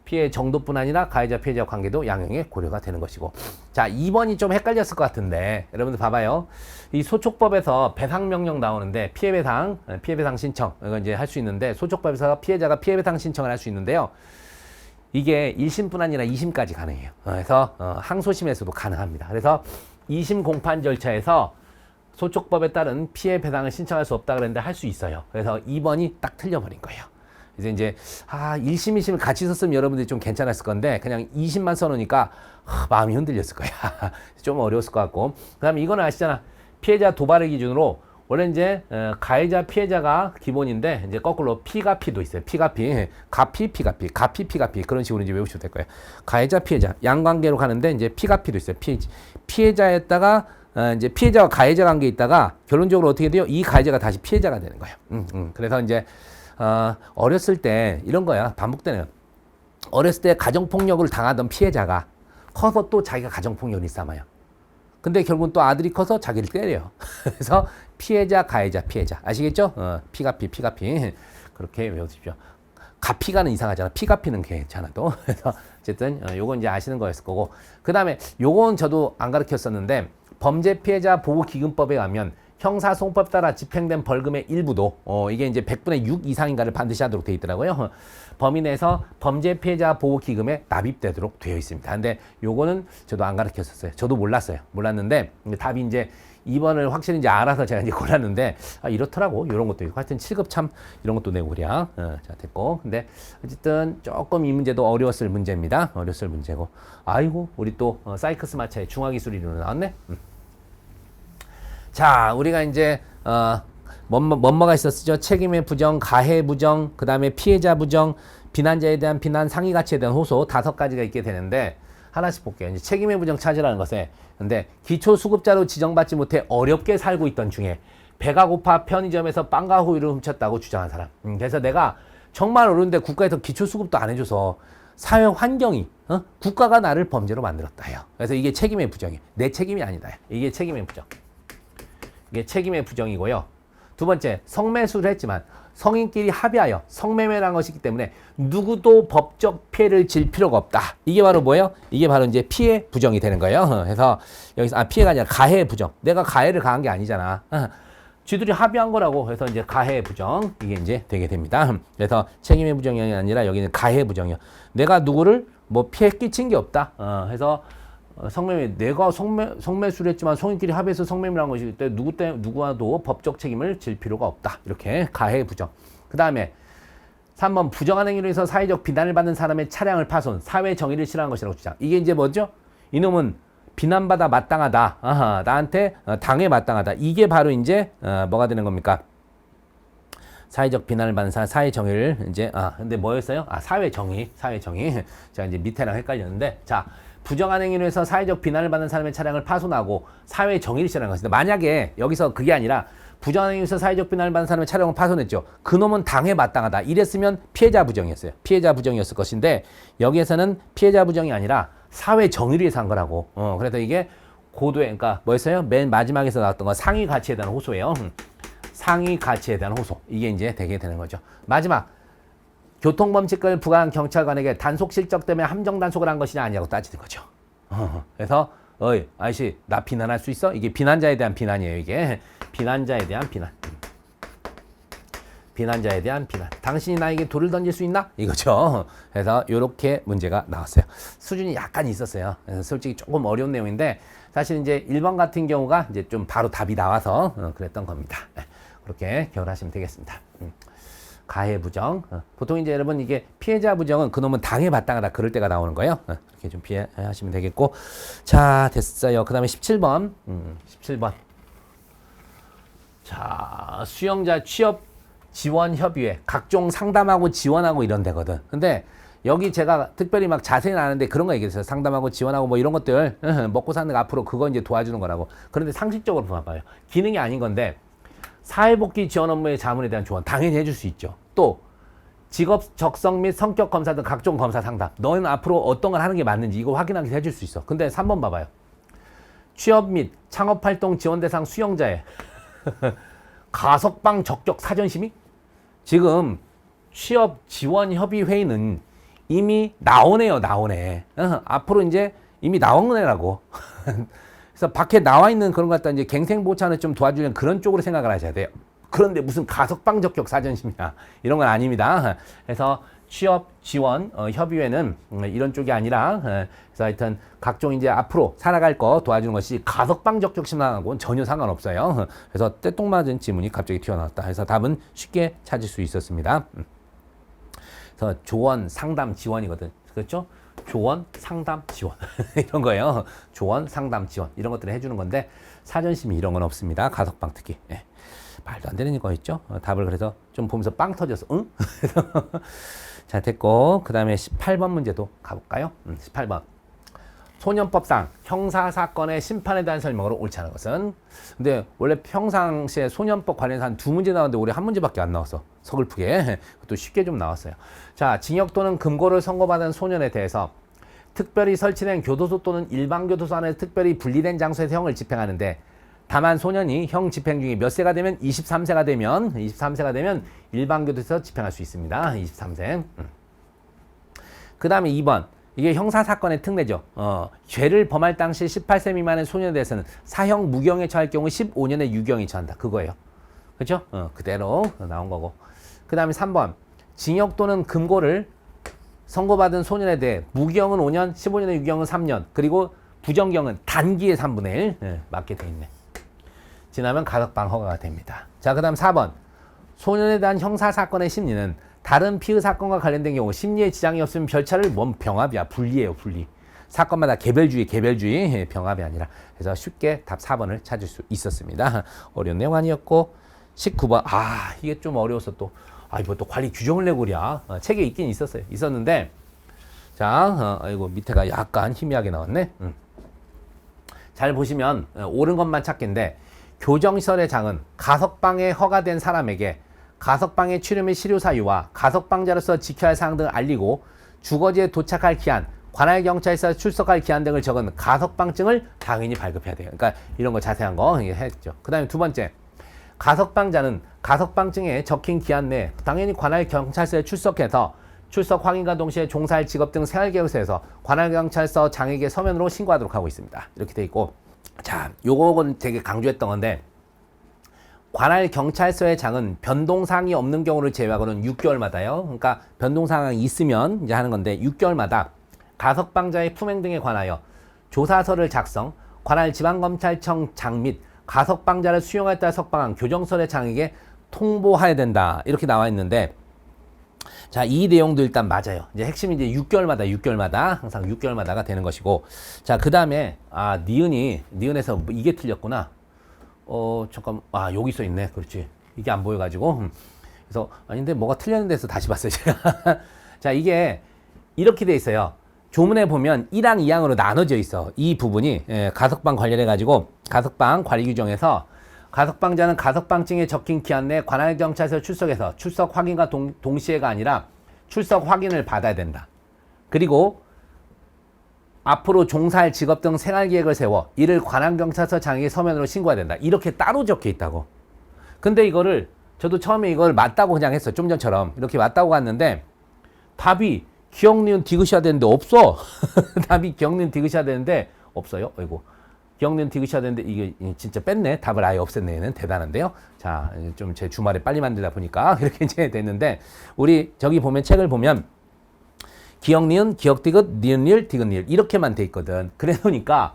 피해 정도뿐 아니라 가해자 피해자 관계도 양형에 고려가 되는 것이고. 자, 2번이 좀 헷갈렸을 것 같은데 여러분들 봐봐요. 이 소촉법에서 배상 명령 나오는데 피해 배상 신청 이거 이제 할 수 있는데 소촉법에서 피해자가 피해 배상 신청을 할 수 있는데요. 이게 1심뿐 아니라 2심까지 가능해요. 그래서 항소심에서도 가능합니다. 그래서 2심 공판 절차에서 소촉법에 따른 피해 배상을 신청할 수 없다 그랬는데 할 수 있어요. 그래서 2번이 딱 틀려버린 거예요. 이제 1심, 2심을 같이 썼으면 여러분들이 좀 괜찮았을 건데 그냥 2심만 써놓으니까 마음이 흔들렸을 거야. 좀 어려웠을 것 같고. 그 다음에 이거는 아시잖아. 피해자 도발을 기준으로 원래 이제 가해자 피해자가 기본인데 이제 거꾸로 피가 피도 있어요. 피가 피, 가피 피가 피, 가피 피가 피 그런 식으로 이제 외우셔도 될 거예요. 가해자 피해자 양관계로 가는데 이제 피가 피도 있어요. 피해자였다가 이제 피해자와 가해자 관계에 있다가 결론적으로 어떻게 돼요? 이 가해자가 다시 피해자가 되는 거예요. 그래서 이제 어렸을 때 이런 거야. 반복되는. 어렸을 때 가정폭력을 당하던 피해자가 커서 또 자기가 가정폭력을 일삼아요. 근데 결국은 또 아들이 커서 자기를 때려요. 그래서 피해자, 가해자, 피해자. 아시겠죠? 피가 피. 그렇게 외우십시오. 가피가는 이상하잖아. 피가피는 괜찮아도. 그래서 어쨌든 요건 이제 아시는 거였을 거고. 그 다음에 요건 저도 안 가르쳤었는데 범죄 피해자 보호기금법에 가면 형사소송법 따라 집행된 벌금의 일부도 이게 이제 100분의 6 이상인가를 반드시 하도록 되어 있더라고요. 범위 내에서 범죄 피해자 보호기금에 납입되도록 되어 있습니다. 근데 요거는 저도 안 가르쳤었어요. 저도 몰랐어요. 몰랐는데 답이 이제 2번을 확실히 이제 알아서 제가 이제 골랐는데 이렇더라고. 이런 것도 있고 하여튼 7급 참 이런 것도 내고 그래야 자 됐고. 근데 어쨌든 조금 이 문제도 어려웠을 문제입니다. 어려웠을 문제고. 아이고 우리 또 사이커스 마차의 중화기술 이론이 나왔네. 자 우리가 이제 뭐가 있었죠? 책임의 부정, 가해 부정, 그 다음에 피해자 부정, 비난자에 대한 비난, 상위 가치에 대한 호소 5가지가 있게 되는데 하나씩 볼게요. 이제 책임의 부정 찾으라는 것에 근데 기초수급자로 지정받지 못해 어렵게 살고 있던 중에 배가 고파 편의점에서 빵과 호유를 훔쳤다고 주장한 사람. 그래서 내가 정말 어려운데 국가에서 기초수급도 안 해줘서 사회 환경이 국가가 나를 범죄로 만들었다요. 그래서 이게 책임의 부정이에요. 내 책임이 아니다. 이게 책임의 부정. 이게 책임의 부정이고요. 두 번째, 성매수를 했지만 성인끼리 합의하여 성매매라는 것이기 때문에 누구도 법적 피해를 질 필요가 없다. 이게 바로 뭐예요? 이게 바로 이제 피해 부정이 되는 거예요. 그래서 여기서 피해가 아니라 가해 부정. 내가 가해를 가한 게 아니잖아. 쥐들이 합의한 거라고 해서 이제 가해 부정 이게 이제 되게 됩니다. 그래서 책임의 부정이 아니라 여기는 가해 부정이요. 내가 누구를 뭐 피해 끼친 게 없다. 해서 성매매 내가 성매수를 했지만 성인끼리 합의해서 성매매를 한 것이기 때문에 누구와도 법적 책임을 질 필요가 없다. 이렇게 가해 부정. 그 다음에 3번 부정한 행위로 해서 사회적 비난을 받는 사람의 차량을 파손, 사회 정의를 싫어하는 것이라고 주장. 이게 이제 뭐죠? 이놈은 비난받아 마땅하다. 나한테 당해 마땅하다. 이게 바로 이제 뭐가 되는 겁니까? 사회적 비난을 받는 사회 정의를 이제 근데 뭐였어요? 사회 정의. 제가 이제 밑에랑 헷갈렸는데 자. 부정한 행위로 해서 사회적 비난을 받는 사람의 차량을 파손하고 사회 정의를 싫어하는 것인데 만약에 여기서 그게 아니라 부정한 행위로 해서 사회적 비난을 받는 사람의 차량을 파손했죠. 그놈은 당해 마땅하다. 이랬으면 피해자 부정이었어요. 피해자 부정이었을 것인데 여기에서는 피해자 부정이 아니라 사회 정의를 위해서 한 거라고. 그래서 이게 고도의 그러니까 뭐였어요? 맨 마지막에서 나왔던 거 상위 가치에 대한 호소예요. 상위 가치에 대한 호소. 이게 이제 되게 되는 거죠. 마지막 교통범칙을 부과한 경찰관에게 단속 실적 때문에 함정 단속을 한 것이냐 아니냐고 따지는 거죠. 그래서 어이 아저씨 나 비난할 수 있어? 이게 비난자에 대한 비난이에요. 이게 비난자에 대한 비난. 비난자에 대한 비난. 당신이 나에게 돌을 던질 수 있나? 이거죠. 그래서 이렇게 문제가 나왔어요. 수준이 약간 있었어요. 그래서 솔직히 조금 어려운 내용인데 사실 이제 1번 같은 경우가 이제 좀 바로 답이 나와서 그랬던 겁니다. 그렇게 기억하시면 되겠습니다. 가해 부정. 보통 이제 여러분 이게 피해자 부정은 그놈은 당해 마땅하다. 그럴 때가 나오는 거예요. 이렇게 좀 피하시면 되겠고. 자, 됐어요. 그 다음에 17번. 17번. 자, 수용자 취업 지원 협의회. 각종 상담하고 지원하고 이런 데거든. 근데 여기 제가 특별히 막 자세히는 안 하는데 그런 거 얘기했어요. 상담하고 지원하고 뭐 이런 것들 먹고 사는 거 앞으로 그거 이제 도와주는 거라고. 그런데 상식적으로 봐봐요. 기능이 아닌 건데 사회복지 지원 업무의 자문에 대한 조언 당연히 해줄 수 있죠. 또 직업 적성 및 성격 검사 등 각종 검사 상담. 너는 앞으로 어떤 걸 하는 게 맞는지 이거 확인하게 해줄 수 있어. 근데 3번 봐봐요. 취업 및 창업활동 지원 대상 수용자의 가석방 적격 사전심의? 지금 취업 지원 협의 회의는 이미 나오네요. 나오네. 앞으로 이제 이미 나온 거네라고. 그래서 밖에 나와 있는 그런 것 갖다 이제 갱생보찬을 좀 도와주는 그런 쪽으로 생각을 하셔야 돼요. 그런데 무슨 가석방 적격 사전심이야. 이런 건 아닙니다. 그래서 취업 지원 협의회는 이런 쪽이 아니라 그래서 하여튼 각종 이제 앞으로 살아갈 거 도와주는 것이 가석방 적격 심사하고는 전혀 상관없어요. 그래서 떼똥맞은 지문이 갑자기 튀어나왔다. 그래서 답은 쉽게 찾을 수 있었습니다. 그래서 조언, 상담, 지원이거든. 그렇죠? 조언, 상담, 지원 이런 거예요. 조언, 상담, 지원 이런 것들을 해주는 건데 사전심의 이런 건 없습니다. 가석방 특히. 예. 말도 안 되는 거 있죠. 답을 그래서 좀 보면서 빵 터져서 응? 자 됐고 그 다음에 18번 문제도 가볼까요? 18번 소년법상 형사사건의 심판에 대한 설명으로 옳지 않은 것은 근데 원래 평상시에 소년법 관련해서 한 2문제 나왔는데 올해 1문제밖에 안 나왔어. 서글프게 또 쉽게 좀 나왔어요. 자 징역 또는 금고를 선고받은 소년에 대해서 특별히 설치된 교도소 또는 일반 교도소 안에 특별히 분리된 장소에서 형을 집행하는데 다만 소년이 형 집행 중에 몇 세가 되면 23세가 되면 일반 교도소에서 집행할 수 있습니다. 23세. 그 다음에 2번. 이게 형사사건의 특례죠. 죄를 범할 당시 18세 미만의 소년에 대해서는 사형 무경에 처할 경우 15년의 유경에 처한다. 그거예요. 그렇죠? 그대로 나온 거고. 그 다음에 3번. 징역 또는 금고를 선고받은 소년에 대해 무경은 5년, 15년의 유경은 3년, 그리고 부정경은 단기의 3분의 1 맞게 돼 있네. 지나면 가석방 허가가 됩니다. 자, 그 다음 4번. 소년에 대한 형사사건의 심리는 다른 피의 사건과 관련된 경우 심리에 지장이 없으면 별차를 뭔 병합이야. 분리예요, 분리. 사건마다 개별주의, 병합이 아니라. 그래서 쉽게 답 4번을 찾을 수 있었습니다. 어려운 내용 아니었고. 19번. 이게 좀 어려워서 또. 이거 또 관리 규정을 내고 그랴. 책에 있긴 있었어요. 있었는데. 자, 아이고, 밑에가 약간 희미하게 나왔네. 잘 보시면, 옳은 것만 찾기인데, 교정시설의 장은 가석방에 허가된 사람에게 가석방의 출유 및 실효 사유와 가석방자로서 지켜야 할 사항 등을 알리고 주거지에 도착할 기한, 관할경찰서 출석할 기한 등을 적은 가석방증을 당연히 발급해야 돼요. 그러니까 이런 거 자세한 거 했죠. 그 다음에 두 번째, 가석방자는 가석방증에 적힌 기한 내 당연히 관할경찰서에 출석해서 출석 확인과 동시에 종사할 직업 등 생활계획서에서 관할경찰서 장에게 서면으로 신고하도록 하고 있습니다. 이렇게 돼 있고, 자, 요거는 되게 강조했던 건데, 관할경찰서의 장은 변동사항이 없는 경우를 제외하고는 6개월마다요. 그러니까 변동사항이 있으면 이제 하는 건데 6개월마다 가석방자의 품행 등에 관하여 조사서를 작성, 관할 지방검찰청 장 및 가석방자를 수용할 따라 석방한 교정설의 장에게 통보해야 된다. 이렇게 나와 있는데, 자, 이 내용도 일단 맞아요. 이제 핵심이 이제 6개월마다 항상 6개월마다가 되는 것이고, 자, 그 다음에 니은에서 이게 틀렸구나. 잠깐, 여기 써 있네. 그렇지. 이게 안 보여가지고. 그래서, 아닌데 뭐가 틀렸는데 해서 다시 봤어요, 제가. 자, 이게 이렇게 돼 있어요. 조문에 보면 1항, 2항으로 나눠져 있어. 이 부분이, 가석방 관련해가지고, 가석방 관리 규정에서 가석방자는 가석방증에 적힌 기한 내 관할경찰서 출석해서 출석 확인과 동시에가 아니라 출석 확인을 받아야 된다. 그리고 앞으로 종사할 직업 등 생활계획을 세워 이를 관할경찰서 장에게 서면으로 신고해야 된다. 이렇게 따로 적혀 있다고. 근데 이거를 저도 처음에 이걸 맞다고 그냥 했어. 좀 전처럼 이렇게 맞다고 갔는데 답이 기억, 니은, 디귿이야 되는데 없어. 답이 기억, 니은, 디귿이야 되는데 없어요. 아이고. 기억, 니은, 디귿이야 되는데 이게 진짜 뺐네. 답을 아예 없앴네. 얘는 대단한데요. 자, 좀 제 주말에 빨리 만들다 보니까 이렇게 이제 됐는데, 우리 저기 보면 책을 보면 기억, 니은, 기억, 디귿, 니은, 리을, 디귿, 리을 이렇게만 돼 있거든. 그래 놓으니까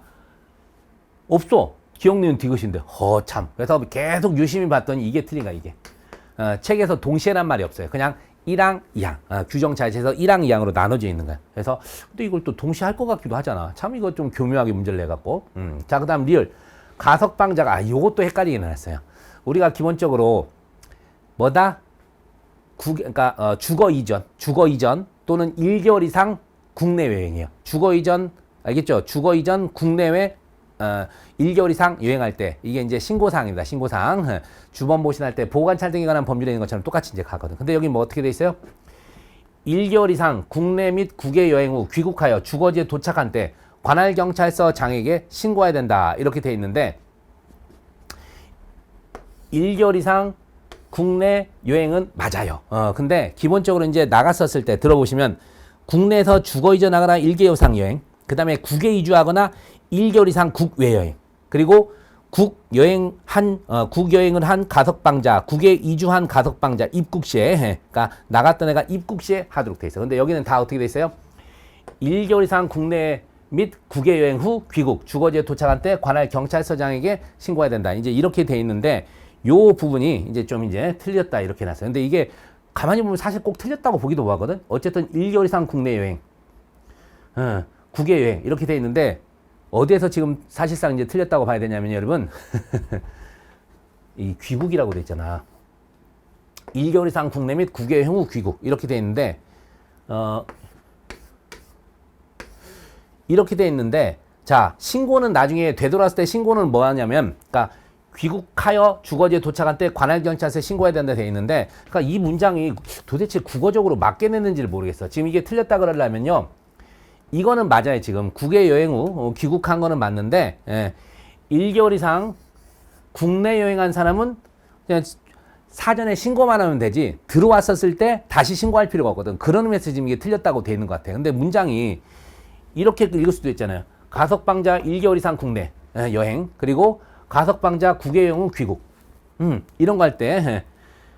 없어. 기억, 니은, 디귿인데 참. 그래서 계속 유심히 봤더니 이게 틀린가 이게. 책에서 동시에란 말이 없어요. 그냥 1항, 2항. 규정 자체에서 1항, 2항으로 나눠져 있는 거야. 그래서 근데 이걸 또 동시에 할 것 같기도 하잖아. 참 이거 좀 교묘하게 문제를 내갖고. 자, 그 다음 리을. 가석방자가 요것도 헷갈리게 나왔어요. 우리가 기본적으로 뭐다? 그러니까 주거 이전 또는 1개월 이상 국내 여행이에요. 주거 이전 알겠죠? 주거 이전 국내외 1개월 이상 여행할 때 이게 이제 신고사항입니다. 신고사항. 주범 모신할 때 보호관찰 등에 관한 법률에 있는 것처럼 똑같이 이제 가거든. 근데 여기 뭐 어떻게 돼 있어요? 1개월 이상 국내 및 국외 여행 후 귀국하여 주거지에 도착한 때 관할경찰서 장에게 신고해야 된다. 이렇게 돼 있는데 1개월 이상 국내 여행은 맞아요. 근데 기본적으로 이제 나갔었을 때 들어보시면 국내에서 주거 이전하거나 1개월 이상 여행, 그 다음에 국외 이주하거나 1개월 이상 국외 여행, 그리고 국여행을 한 가석방자, 국외 이주한 가석방자 입국 시에, 그러니까 나갔던 애가 입국 시에 하도록 돼 있어. 근데 여기는 다 어떻게 돼 있어요? 1개월 이상 국내 및 국외 여행 후 귀국, 주거지에 도착한 때 관할 경찰서장에게 신고해야 된다. 이제 이렇게 돼 있는데 요 부분이 이제 좀 이제 틀렸다 이렇게 났어요. 근데 이게 가만히 보면 사실 꼭 틀렸다고 보기도 뭐하거든. 어쨌든 1개월 이상 국내 여행, 국외 여행 이렇게 돼 있는데 어디에서 지금 사실상 이제 틀렸다고 봐야 되냐면 여러분 이 귀국이라고 돼 있잖아. 1개월 이상 국내 및 국외 여행 후 귀국 이렇게 돼 있는데 이렇게 돼 있는데 자 신고는 나중에 되돌았을 때 신고는 뭐 하냐면 그러니까 귀국하여 주거지에 도착한 때 관할경찰서에 신고해야 된다 돼 있는데 그러니까 이 문장이 도대체 국어적으로 맞게 냈는지를 모르겠어. 지금 이게 틀렸다 그러려면요. 이거는 맞아요. 지금 국외 여행 후 귀국한 거는 맞는데 1개월 이상 국내 여행한 사람은 그냥 사전에 신고만 하면 되지 들어왔었을 때 다시 신고할 필요가 없거든. 그런 의미에서 지금 이게 틀렸다고 돼 있는 것 같아요. 근데 문장이 이렇게 읽을 수도 있잖아요. 가석방자 1개월 이상 국내 여행 그리고 가석방자 국외 여행 후 귀국 이런 거 할 때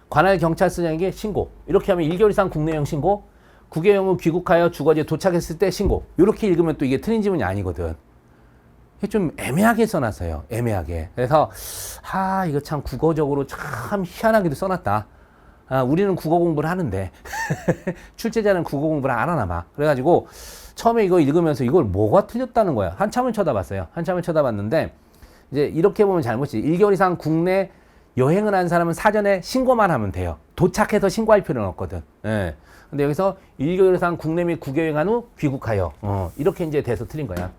관할 경찰서장에게 신고 이렇게 하면 1개월 이상 국내 여행 신고 국외 여행 후 귀국하여 주거지에 도착했을 때 신고 이렇게 읽으면 또 이게 틀린 지문이 아니거든. 좀 애매하게 써놨어요. 애매하게. 그래서 이거 참 국어적으로 참 희한하게도 써놨다. 우리는 국어 공부를 하는데 출제자는 국어 공부를 안 하나 봐. 그래가지고 처음에 이거 읽으면서 이걸 뭐가 틀렸다는 거야. 한참을 쳐다봤어요. 한참을 쳐다봤는데 이제 이렇게 보면 잘못이지. 1개월 이상 국내 여행을 한 사람은 사전에 신고만 하면 돼요. 도착해서 신고할 필요는 없거든. 예. 근데 여기서 1개월 이상 국내 및 국외여행한 후 귀국하여 이렇게 이제 돼서 틀린 거야.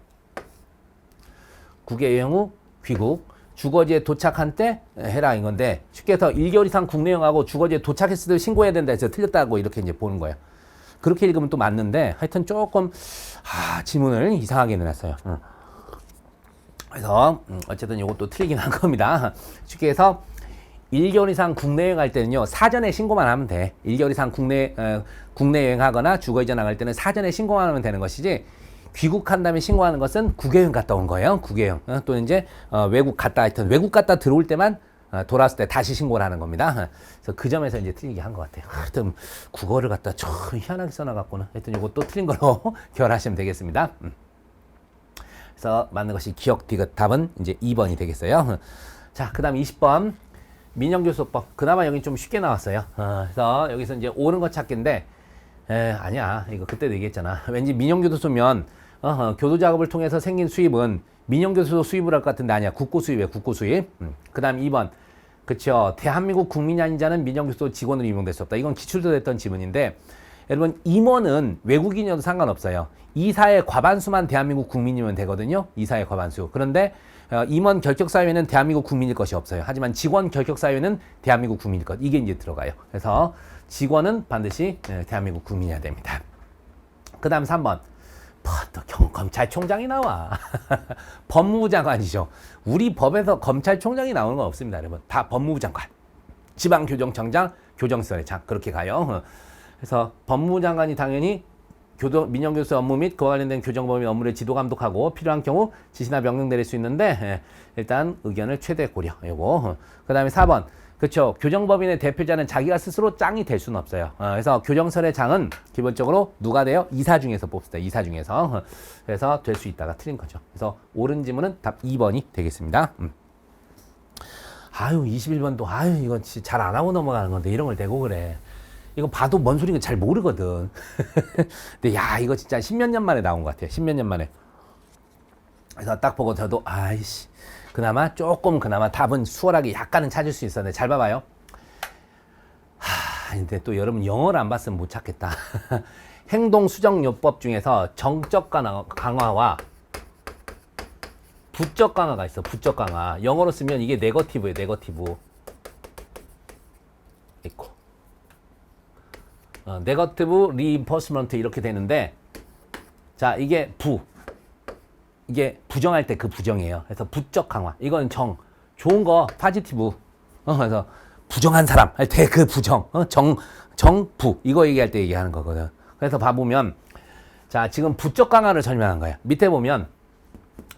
국외여행 후 귀국 주거지에 도착한 때 해라 이건데 쉽게 해서 1개월 이상 국내 여행하고 주거지에 도착했을 때 신고해야 된다 해서 틀렸다고 이렇게 이제 보는 거예요. 그렇게 읽으면 또 맞는데 하여튼 조금 지문을 이상하게 내놨어요. 그래서 어쨌든 이것도 틀리긴 한 겁니다. 쉽게 해서 1개월 이상 국내 여행할 때는요 사전에 신고만 하면 돼. 1개월 이상 국내 여행하거나 주거지에 나갈 때는 사전에 신고만 하면 되는 것이지 귀국한 다음에 신고하는 것은 국외여행 갔다 온 거예요. 국외여행 또는 이제 외국 갔다 하여튼 외국 갔다 들어올 때만 돌아왔을 때 다시 신고를 하는 겁니다. 그래서 그 점에서 이제 틀리게 한 것 같아요. 하여튼 국어를 갖다 좀 희한하게 써놔갖고는 하여튼 이것도 틀린 걸로 결하시면 되겠습니다. 그래서 맞는 것이 기억 디귿 답은 이제 2번이 되겠어요. 자, 그 다음 20번 민영교수법. 그나마 여기 좀 쉽게 나왔어요. 그래서 여기서 이제 옳은 것 찾기인데 아니야. 이거 그때도 얘기했잖아. 왠지 민영교도 쓰면 교도 작업을 통해서 생긴 수입은 민영교수도 수입을 할 것 같은데 아니야. 국고 수입이에요. 국고 수입. 그 다음 2번. 그쵸. 대한민국 국민이 아닌 자는 민영교수 직원으로 임용될 수 없다. 이건 기출도 됐던 지문인데 여러분 임원은 외국인이어도 상관없어요. 이사의 과반수만 대한민국 국민이면 되거든요. 이사의 과반수. 그런데 임원 결격사유에는 대한민국 국민일 것이 없어요. 하지만 직원 결격사유에는 대한민국 국민일 것. 이게 이제 들어가요. 그래서 직원은 반드시 대한민국 국민이어야 됩니다. 그 다음 3번. 또 검찰총장이 나와. 법무부 장관이죠. 우리 법에서 검찰총장이 나오는 건 없습니다. 여러분. 다 법무부 장관. 지방교정청장, 교정시설장. 그렇게 가요. 그래서 법무부 장관이 당연히 민영교수 업무 및 그와 관련된 교정법인 업무를 지도 감독하고 필요한 경우 지시나 명령 내릴 수 있는데 일단 의견을 최대 고려. 요거. 그 다음에 4번. 그렇죠. 교정법인의 대표자는 자기가 스스로 짱이 될 수는 없어요. 그래서 교정설의 장은 기본적으로 누가 돼요? 이사 중에서 뽑습니다. 이사 중에서. 그래서 될 수 있다가 틀린 거죠. 그래서 옳은 지문은 답 2번이 되겠습니다. 21번도 이건 잘 안 하고 넘어가는 건데 이런 걸 대고 그래. 이거 봐도 뭔 소리인가 잘 모르거든. 근데 이거 진짜 10몇 년 만에 나온 것 같아요. 10몇 년 만에. 그래서 딱 보고 저도 그나마 답은 수월하게 약간은 찾을 수 있었는데 잘 봐봐요. 근데 또 여러분 영어를 안 봤으면 못 찾겠다. 행동수정요법 중에서 정적 강화와 부적 강화가 있어. 부적 강화. 영어로 쓰면 이게 네거티브예요. 네거티브. 있고. 네거티브 리인포스먼트 이렇게 되는데 자 이게 이게 부정할 때 그 부정이에요. 그래서 부적 강화. 이건 좋은 거 파지티브. 그래서 부정한 사람 할 때 그 부정. 정부 이거 얘기할 때 얘기하는 거거든. 그래서 봐보면 자 지금 부적 강화를 설명한 거예요. 밑에 보면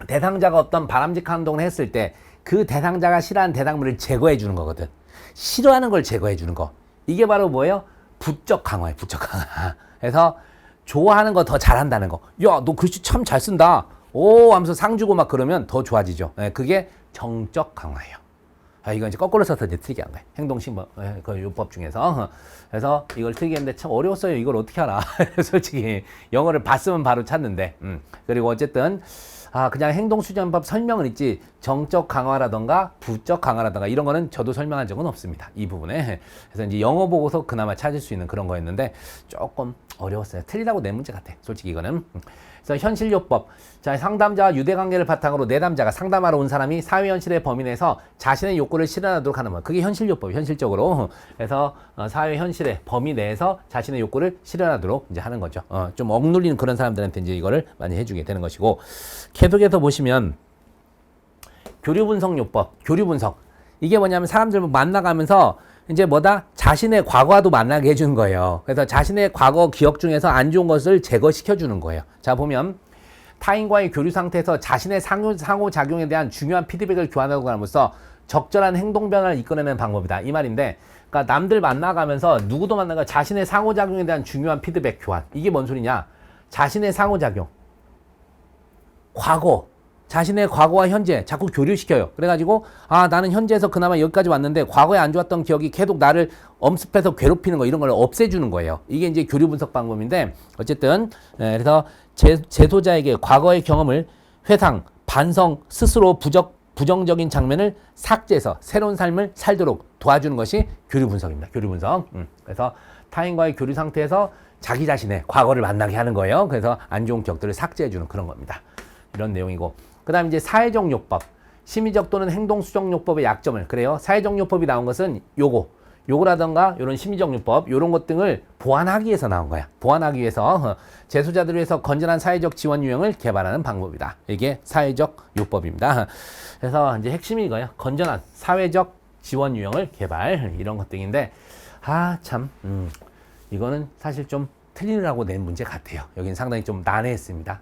대상자가 어떤 바람직한 행동을 했을 때 그 대상자가 싫어하는 대상물을 제거해 주는 거거든. 싫어하는 걸 제거해 주는 거. 이게 바로 뭐예요? 부적 강화예요. 부적 강화. 그래서 좋아하는 거 더 잘한다는 거. 야, 너 글씨 참 잘 쓴다. 오 하면서 상 주고 막 그러면 더 좋아지죠. 그게 정적 강화예요. 이건 이제 거꾸로 써서 이제 틀리게 한 거예요. 행동신법, 그 요법 중에서. 그래서 이걸 틀리게 했는데 참 어려웠어요. 이걸 어떻게 알아. 솔직히 영어를 봤으면 바로 찾는데. 그리고 어쨌든 그냥 행동수정법 설명은 있지 정적 강화라던가 부적 강화라던가 이런 거는 저도 설명한 적은 없습니다. 이 부분에. 그래서 이제 영어 보고서 그나마 찾을 수 있는 그런 거였는데 조금 어려웠어요. 틀리다고 내 문제 같아. 솔직히 이거는. 그래서 현실요법. 자, 상담자와 유대관계를 바탕으로 내담자가 상담하러 온 사람이 사회현실의 범위 내에서 자신의 욕구를 실현하도록 하는 것. 그게 현실요법, 현실적으로. 그래서 사회현실의 범위 내에서 자신의 욕구를 실현하도록 이제 하는 거죠. 좀 억눌리는 그런 사람들한테 이제 이거를 많이 해주게 되는 것이고. 계속해서 보시면 교류분석요법, 교류분석. 이게 뭐냐면 사람들 만나가면서 이제 뭐다? 자신의 과거와도 만나게 해주는 거예요. 그래서 자신의 과거 기억 중에서 안 좋은 것을 제거시켜 주는 거예요. 자, 보면 타인과의 교류 상태에서 자신의 상호작용에 대한 중요한 피드백을 교환하고 함으로써 적절한 행동 변화를 이끌어내는 방법이다. 이 말인데, 그러니까 남들 만나가면서 누구도 만나가 자신의 상호작용에 대한 중요한 피드백 교환. 이게 뭔 소리냐? 자신의 상호작용. 과거. 자신의 과거와 현재 자꾸 교류시켜요. 그래가지고 나는 현재에서 그나마 여기까지 왔는데 과거에 안 좋았던 기억이 계속 나를 엄습해서 괴롭히는 거 이런 걸 없애주는 거예요. 이게 이제 교류 분석 방법인데 어쨌든 그래서 제소자에게 과거의 경험을 회상, 반성, 스스로 부정적인 장면을 삭제해서 새로운 삶을 살도록 도와주는 것이 교류 분석입니다. 교류 분석. 그래서 타인과의 교류 상태에서 자기 자신의 과거를 만나게 하는 거예요. 그래서 안 좋은 기억들을 삭제해주는 그런 겁니다. 이런 내용이고. 그 다음 이제 사회적 요법, 심리적 또는 행동 수정 요법의 약점을 그래요. 사회적 요법이 나온 것은 요거라던가 이런 심리적 요법 이런 것 등을 보완하기 위해서 나온 거야. 보완하기 위해서 재소자들을 위해서 건전한 사회적 지원 유형을 개발하는 방법이다. 이게 사회적 요법입니다. 그래서 이제 핵심이 이거예요. 건전한 사회적 지원 유형을 개발 이런 것 등인데 참 이거는 사실 좀 틀리느라고 낸 문제 같아요. 여기는 상당히 좀 난해했습니다.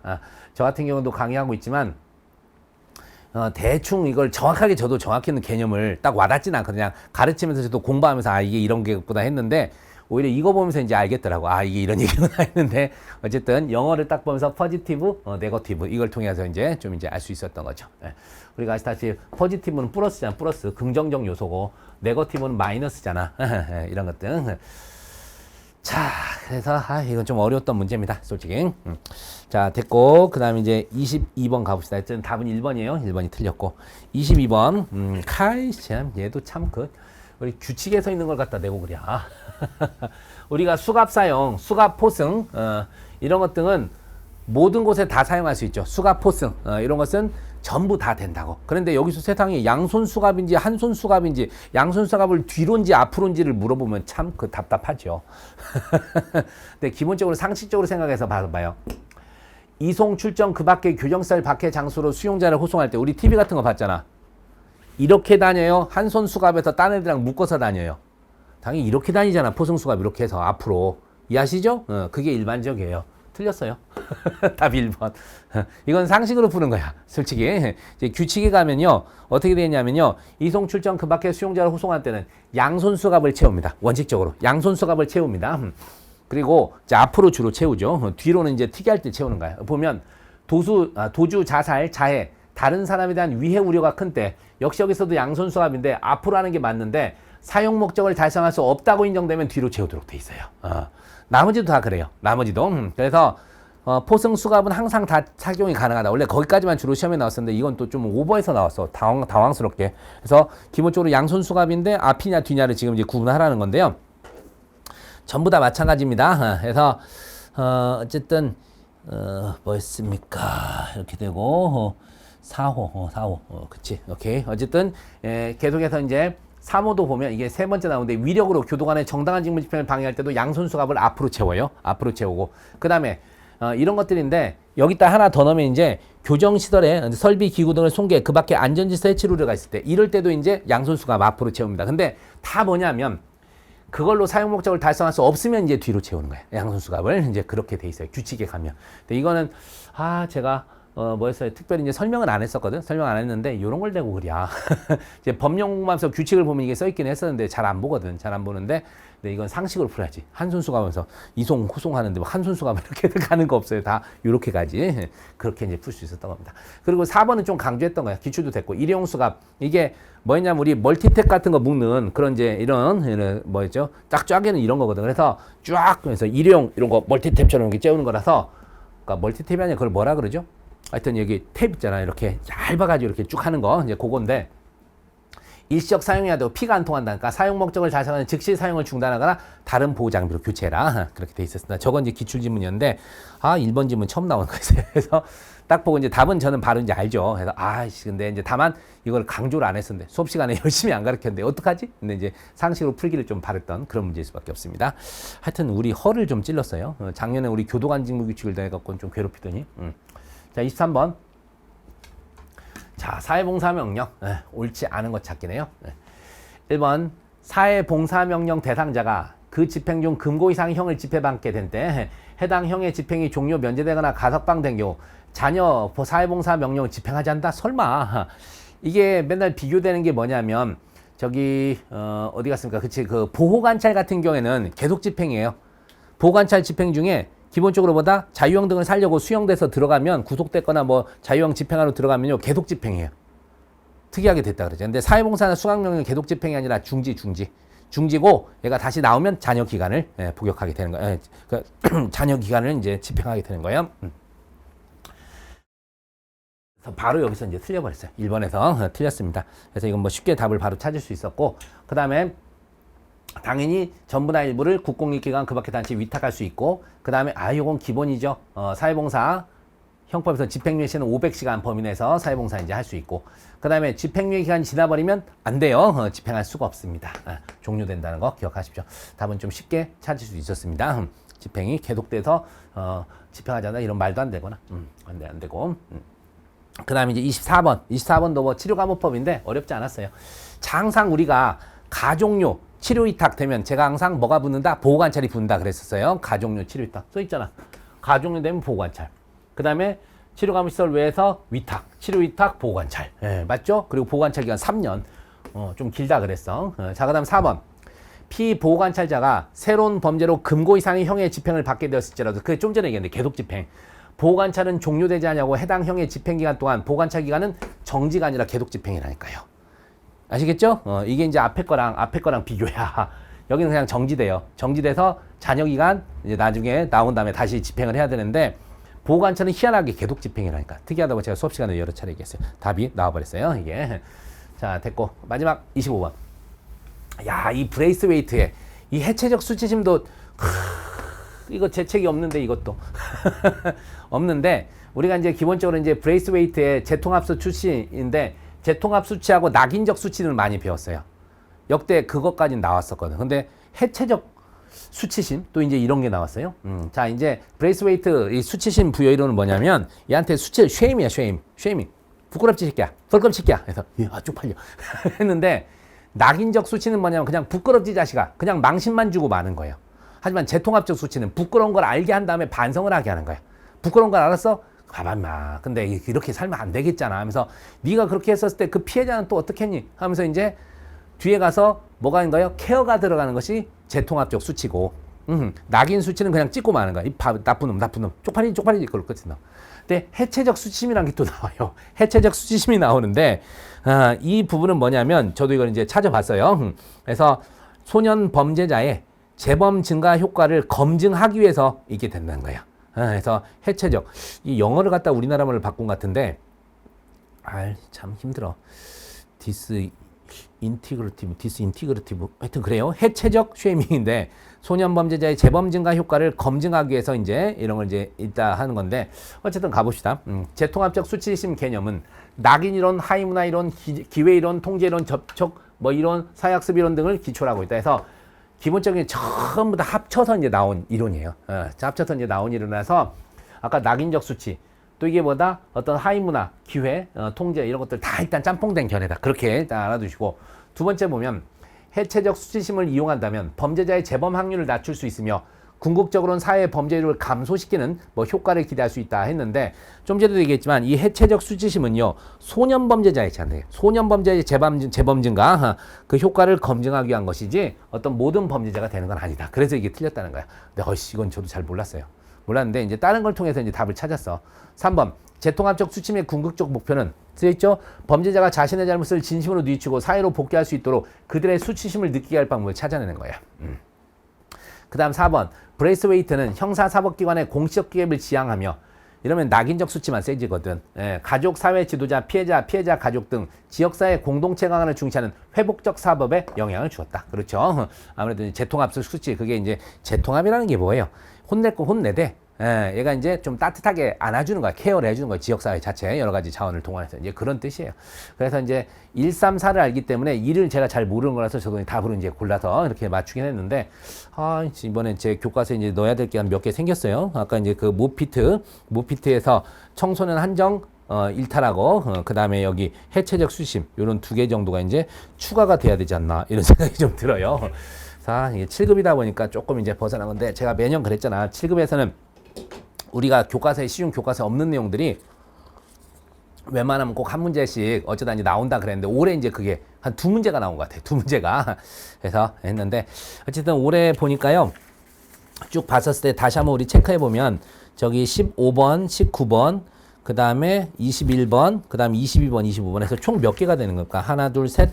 저 같은 경우도 강의하고 있지만 대충 이걸 정확하게 저도 정확히는 개념을 딱 와닿지는 않거든요. 그냥 가르치면서 저도 공부하면서 이게 이런 게구나 했는데 오히려 이거 보면서 이제 알겠더라고. 이게 이런 얘기구나 했는데 어쨌든 영어를 딱 보면서 포지티브, 네거티브 이걸 통해서 이제 좀 이제 알 수 있었던 거죠. 우리가 아시다시피 포지티브는 플러스잖아. 플러스 긍정적 요소고 네거티브는 마이너스잖아. 이런 것들. 자, 그래서 이건 좀 어려웠던 문제입니다. 솔직히. 자, 됐고 그 다음에 이제 22번 가봅시다. 하여튼 답은 1번이에요. 1번이 틀렸고 22번 참 얘도 참 우리 규칙에 서 있는 걸 갖다 내고 그래. 우리가 수갑 사용, 수갑 포승 이런 것 등은 모든 곳에 다 사용할 수 있죠. 수갑 포승 이런 것은 전부 다 된다고. 그런데 여기서 세상에 양손 수갑인지 한손 수갑인지 양손 수갑을 뒤로인지 앞으로인지를 물어보면 참 답답하죠. 근데 기본적으로 상식적으로 생각해서 봐봐요. 이송 출정 그 밖에 교정살 밖의 장소로 수용자를 호송할 때 우리 TV 같은 거 봤잖아. 이렇게 다녀요. 한 손 수갑에서 딴 애들이랑 묶어서 다녀요. 당연히 이렇게 다니잖아. 포승 수갑 이렇게 해서 앞으로. 이해하시죠? 그게 일반적이에요. 틀렸어요. 답 1번. 이건 상식으로 푸는 거야. 솔직히. 이제 규칙에 가면요. 어떻게 되냐면요. 이송 출정 그 밖에 수용자를 호송할 때는 양손 수갑을 채웁니다. 원칙적으로. 양손 수갑을 채웁니다. 그리고 이제 앞으로 주로 채우죠. 뒤로는 이제 특이할 때 채우는 거야. 보면 도주, 자살, 자해, 다른 사람에 대한 위해 우려가 큰 때 역시 여기서도 양손 수갑인데 앞으로 하는 게 맞는데 사용 목적을 달성할 수 없다고 인정되면 뒤로 채우도록 돼 있어요. 나머지도 다 그래요. 나머지도. 그래서 포승 수갑은 항상 다 착용이 가능하다. 원래 거기까지만 주로 시험에 나왔었는데 이건 또 좀 오버해서 나왔어. 당황스럽게. 그래서 기본적으로 양손 수갑인데 앞이냐 뒤냐를 지금 이제 구분하라는 건데요. 전부 다 마찬가지입니다. 그래서 어쨌든 뭐였습니까? 이렇게 되고 4호. 그치. 오케이. 어쨌든 계속해서 이제 3호도 보면 이게 세 번째 나오는데 위력으로 교도 간의 정당한 직무 집행을 방해할 때도 양손 수갑을 앞으로 채워요. 앞으로 채우고. 그 다음에 이런 것들인데 여기다 하나 더 넣으면 이제 교정 시설에 설비 기구 등을 손괴 그 밖에 안전지수 해칠 우려가 있을 때 이럴 때도 이제 양손 수갑 앞으로 채웁니다. 근데 다 뭐냐면 그걸로 사용 목적을 달성할 수 없으면 이제 뒤로 채우는 거예요. 양손 수갑을 이제 그렇게 돼 있어요. 규칙에 가면. 근데 이거는 제가 뭐였어요? 특별히 이제 설명은 안 했었거든. 설명 안 했는데 이런 걸 대고 그래. 이제 법령 공부하면서 규칙을 보면 이게 써 있긴 했었는데 잘 안 보거든. 잘 안 보는데 근데 이건 상식으로 풀어야지. 한손 수갑하면서 이송 호송 하는데 뭐 한손 수갑 이렇게 가는 거 없어요. 다 이렇게 가지. 그렇게 이제 풀 수 있었던 겁니다. 그리고 4번은 좀 강조했던 거야. 기출도 됐고 일회용 수갑 이게 뭐였냐면 우리 멀티탭 같은 거 묶는 그런 이제 이런 뭐였죠? 딱 쫙에는 이런 거거든. 그래서 쫙 그래서 일회용 이런 거 멀티탭처럼 이렇게 채우는 거라서 그러니까 멀티탭이 아니라 그걸 뭐라 그러죠? 하여튼 여기 탭 있잖아요. 이렇게 얇아가지고 이렇게 쭉 하는 거 이제 그건데 일시적 사용해야 되고 피가 안 통한다니까 사용 목적을 달성하는 즉시 사용을 중단하거나 다른 보호 장비로 교체해라. 그렇게 돼 있었습니다. 저건 이제 기출 지문이었는데 1번 지문 처음 나오는 거였어요. 그래서 딱 보고 이제 답은 저는 바로 이제 알죠. 그래서 근데 이제 다만 이걸 강조를 안 했었는데 수업 시간에 열심히 안 가르쳤는데 어떡하지? 근데 이제 상식으로 풀기를 좀 바랬던 그런 문제일 수밖에 없습니다. 하여튼 우리 허를 좀 찔렀어요. 작년에 우리 교도관 직무 규칙을 대해갖고 좀 괴롭히더니. 자, 23번. 자, 사회봉사명령. 옳지 않은 것 찾기네요. 1번. 사회봉사명령 대상자가 그 집행 중 금고 이상의 형을 집행받게 된 때 해당 형의 집행이 종료 면제되거나 가석방된 경우 자녀 사회봉사명령을 집행하지 않는다? 설마. 이게 맨날 비교되는 게 뭐냐면 저기 어디 갔습니까? 그치, 그 보호관찰 같은 경우에는 계속 집행이에요. 보호관찰 집행 중에 기본적으로 보다 자유형 등을 살려고 수용돼서 들어가면 구속됐거나 뭐 자유형 집행하러 들어가면요 계속 집행해요. 특이하게 됐다 그러죠. 근데 사회봉사나 수강명령 계속 집행이 아니라 중지고 얘가 다시 나오면 잔여 기간을 복역하게 되는 거예요. 잔여 기간을 이제 집행하게 되는 거예요. 그래서 바로 여기서 이제 틀려버렸어요. 1번에서 틀렸습니다. 그래서 이건 뭐 쉽게 답을 바로 찾을 수 있었고, 그 다음에 당연히 전부나 일부를 국공립기관 그 밖의 단체에 위탁할 수 있고, 그 다음에 이건 기본이죠. 사회봉사 형법에서 집행유예 시는 500시간 범위 내에서 사회봉사 이제 할 수 있고, 그 다음에 집행유예 기간이 지나버리면 안 돼요. 집행할 수가 없습니다. 종료된다는 거 기억하십시오. 답은 좀 쉽게 찾을 수 있었습니다. 집행이 계속돼서 집행하잖아 이런 말도 안 되거나 안 되고. 그 다음에 이제 24번도 뭐 치료감호법인데 어렵지 않았어요. 자, 항상 우리가 가족료 치료위탁 되면 제가 항상 뭐가 붙는다? 보호관찰이 붙는다 그랬었어요. 가족료 치료위탁 써있잖아. 가족료 되면 보호관찰. 그 다음에 치료감호시설 외에서 위탁, 치료위탁, 보호관찰. 맞죠? 그리고 보호관찰 기간 3년. 좀 길다 그랬어. 자, 그 다음 4번. 피보호관찰자가 새로운 범죄로 금고 이상의 형의 집행을 받게 되었을지라도, 그게 좀 전에 얘기했는데 계속 집행. 보호관찰은 종료되지 않냐고 해당 형의 집행기간 동안 보호관찰 기간은 정지가 아니라 계속 집행이라니까요. 아시겠죠? 이게 이제 앞에 거랑 비교야. 여기는 그냥 정지돼요. 정지돼서 잔여기간 이제 나중에 나온 다음에 다시 집행을 해야 되는데, 보호관찰은 희한하게 계속 집행이라니까. 특이하다고 제가 수업 시간에 여러 차례 얘기했어요. 답이 나와버렸어요. 이게. 자, 됐고. 마지막 25번. 야, 이 브레이스웨이트에 이 해체적 수치심도 이거 재책이 없는데 이것도 없는데, 우리가 이제 기본적으로 이제 브레이스웨이트의 재통합수 출신인데 재통합 수치하고 낙인적 수치를 많이 배웠어요. 역대 그것까지는 나왔었거든. 근데 해체적 수치심 또 이제 이런 게 나왔어요. 자, 이제 브레이스웨이트 이 수치심 부여 이론은 뭐냐면 얘한테 수치를 쉐임이야, 쉐이밍. 부끄럽지 새끼야, 덜검 새끼야. 그래서 쪽팔려 했는데, 낙인적 수치는 뭐냐면 그냥 부끄럽지 자식아, 그냥 망신만 주고 마는 거예요. 하지만 재통합적 수치는 부끄러운 걸 알게 한 다음에 반성을 하게 하는 거야. 부끄러운 걸 알았어? 가만 마. 근데 이렇게 살면 안 되겠잖아 하면서 네가 그렇게 했었을 때 그 피해자는 또 어떻게 했니? 하면서 이제 뒤에 가서 뭐가 있는 거예요? 케어가 들어가는 것이 재통합적 수치고, 낙인 수치는 그냥 찍고 마는 거야. 이 나쁜 놈. 쪽팔리지 그걸 끝이나. 근데 해체적 수치심이라는 게 또 나와요. 해체적 수치심이 나오는데, 이 부분은 뭐냐면 저도 이걸 이제 찾아봤어요. 그래서 소년 범죄자의 재범 증가 효과를 검증하기 위해서 이게 된다는 거예요. 그래서 해체적, 이 영어를 갖다 우리나라 말을 바꾼 것 같은데, 참 힘들어. 디스인티그레티브 하여튼 그래요. 해체적 쉐이밍인데 소년 범죄자의 재범 증가 효과를 검증하기 위해서 이제 이런 걸 이제 있다 하는 건데, 어쨌든 가봅시다. 재통합적 수치심 개념은 낙인 이론, 하이문화 이론, 기회 이론, 통제 이론, 접촉 뭐 이론, 사회학습 이론 등을 기초로 하고 있다 해서 기본적인 전부 다 합쳐서 이제 나온 이론이에요. 합쳐서 이제 나온 이론이라서 아까 낙인적 수치, 또 이게 뭐다? 어떤 하이문화, 기회, 통제 이런 것들 다 일단 짬뽕된 견해다. 그렇게 일단 알아두시고, 두 번째 보면 해체적 수치심을 이용한다면 범죄자의 재범 확률을 낮출 수 있으며 궁극적으로는 사회 범죄율을 감소시키는 뭐 효과를 기대할 수 있다 했는데, 좀 전에도 얘기했지만 이 해체적 수치심은요 소년 범죄자의 잔데 소년 범죄자의 재범 증가 그 효과를 검증하기 위한 것이지 어떤 모든 범죄자가 되는 건 아니다. 그래서 이게 틀렸다는 거야. 근데 이건 저도 잘 몰랐는데 이제 다른 걸 통해서 이제 답을 찾았어. 3번 재통합적 수치심의 궁극적 목표는 쓰여있죠. 범죄자가 자신의 잘못을 진심으로 뉘우치고 사회로 복귀할 수 있도록 그들의 수치심을 느끼게 할 방법을 찾아내는 거야. 그 다음 4번 브레이스웨이트는 형사사법기관의 공적 기획을 지향하며 이러면 낙인적 수치만 세지거든. 예, 가족, 사회 지도자, 피해자, 피해자 가족 등 지역사회 공동체 강화를 중시하는 회복적 사법에 영향을 주었다. 그렇죠. 아무래도 이제 재통합 수치, 그게 이제 재통합이라는 게 뭐예요? 혼낼 거 혼내되, 예, 얘가 이제 좀 따뜻하게 안아주는 거야. 케어를 해주는 거야. 지역사회 자체에 여러 가지 자원을 동원해서. 이제 그런 뜻이에요. 그래서 이제 1, 3, 4를 알기 때문에 2를 제가 잘 모르는 거라서 저도 답으로 이제 골라서 이렇게 맞추긴 했는데, 이번에 제 교과서에 이제 넣어야 될 게 한 몇 개 생겼어요. 아까 이제 그 모피트에서 청소년 한정, 일탈하고, 그 다음에 여기 해체적 수심, 요런 2개 정도가 이제 추가가 돼야 되지 않나, 이런 생각이 좀 들어요. 자, 이게 7급이다 보니까 조금 이제 벗어난 건데, 제가 매년 그랬잖아. 7급에서는 우리가 교과서에 쉬운 교과서에 없는 내용들이 웬만하면 꼭 한 문제씩 어쩌다 이제 나온다 그랬는데 올해 이제 그게 한 2문제가 나온 것 같아요. 2문제가. 그래서 했는데 어쨌든 올해 보니까요. 쭉 봤었을 때 다시 한번 우리 체크해 보면 저기 15번, 19번, 그 다음에 21번, 그 다음에 22번, 25번에서 총 몇 개가 되는 걸까? 하나, 둘, 셋.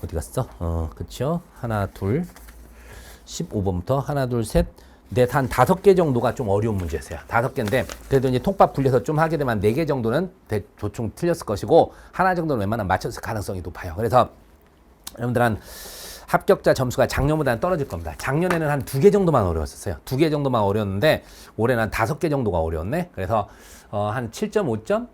어디 갔어? 그쵸? 하나, 둘. 15번부터 하나, 둘, 셋. 넷, 한 5개 정도가 좀 어려운 문제였어요. 5개인데, 그래도 이제 통합 분리해서 좀 하게 되면 4개 정도는 대충 틀렸을 것이고, 하나 정도는 웬만하면 맞췄을 가능성이 높아요. 그래서 여러분들 한 합격자 점수가 작년보다는 떨어질 겁니다. 작년에는 한 2개 정도만 어려웠었어요. 2개 정도만 어려웠는데, 올해는 한 5개 정도가 어려웠네. 그래서 한 7.5점?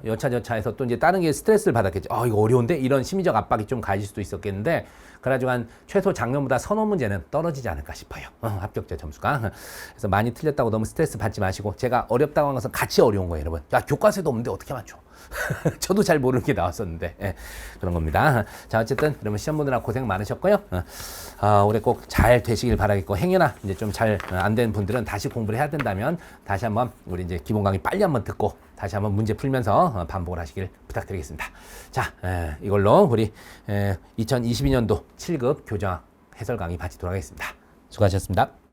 여차저차해서 또 이제 다른 게 스트레스를 받았겠죠. 이거 어려운데? 이런 심리적 압박이 좀 가질 수도 있었겠는데, 그래가지고 한 최소 작년보다 서너 문제는 떨어지지 않을까 싶어요. 합격자 점수가. 그래서 많이 틀렸다고 너무 스트레스 받지 마시고, 제가 어렵다고 한 것은 같이 어려운 거예요, 여러분. 야, 교과서에도 없는데 어떻게 맞춰? 저도 잘 모르는 게 나왔었는데, 예, 그런 겁니다. 자, 어쨌든 그러면 시험 보느라 고생 많으셨고요. 올해 꼭 잘 되시길 바라겠고, 행여나 이제 좀 잘 안 된 분들은 다시 공부를 해야 된다면 다시 한번 우리 이제 기본 강의 빨리 한번 듣고 다시 한번 문제 풀면서 반복을 하시길 부탁드리겠습니다. 자, 이걸로 우리 2022년도 7급 교정학 해설 강의 마치도록 하겠습니다. 수고하셨습니다.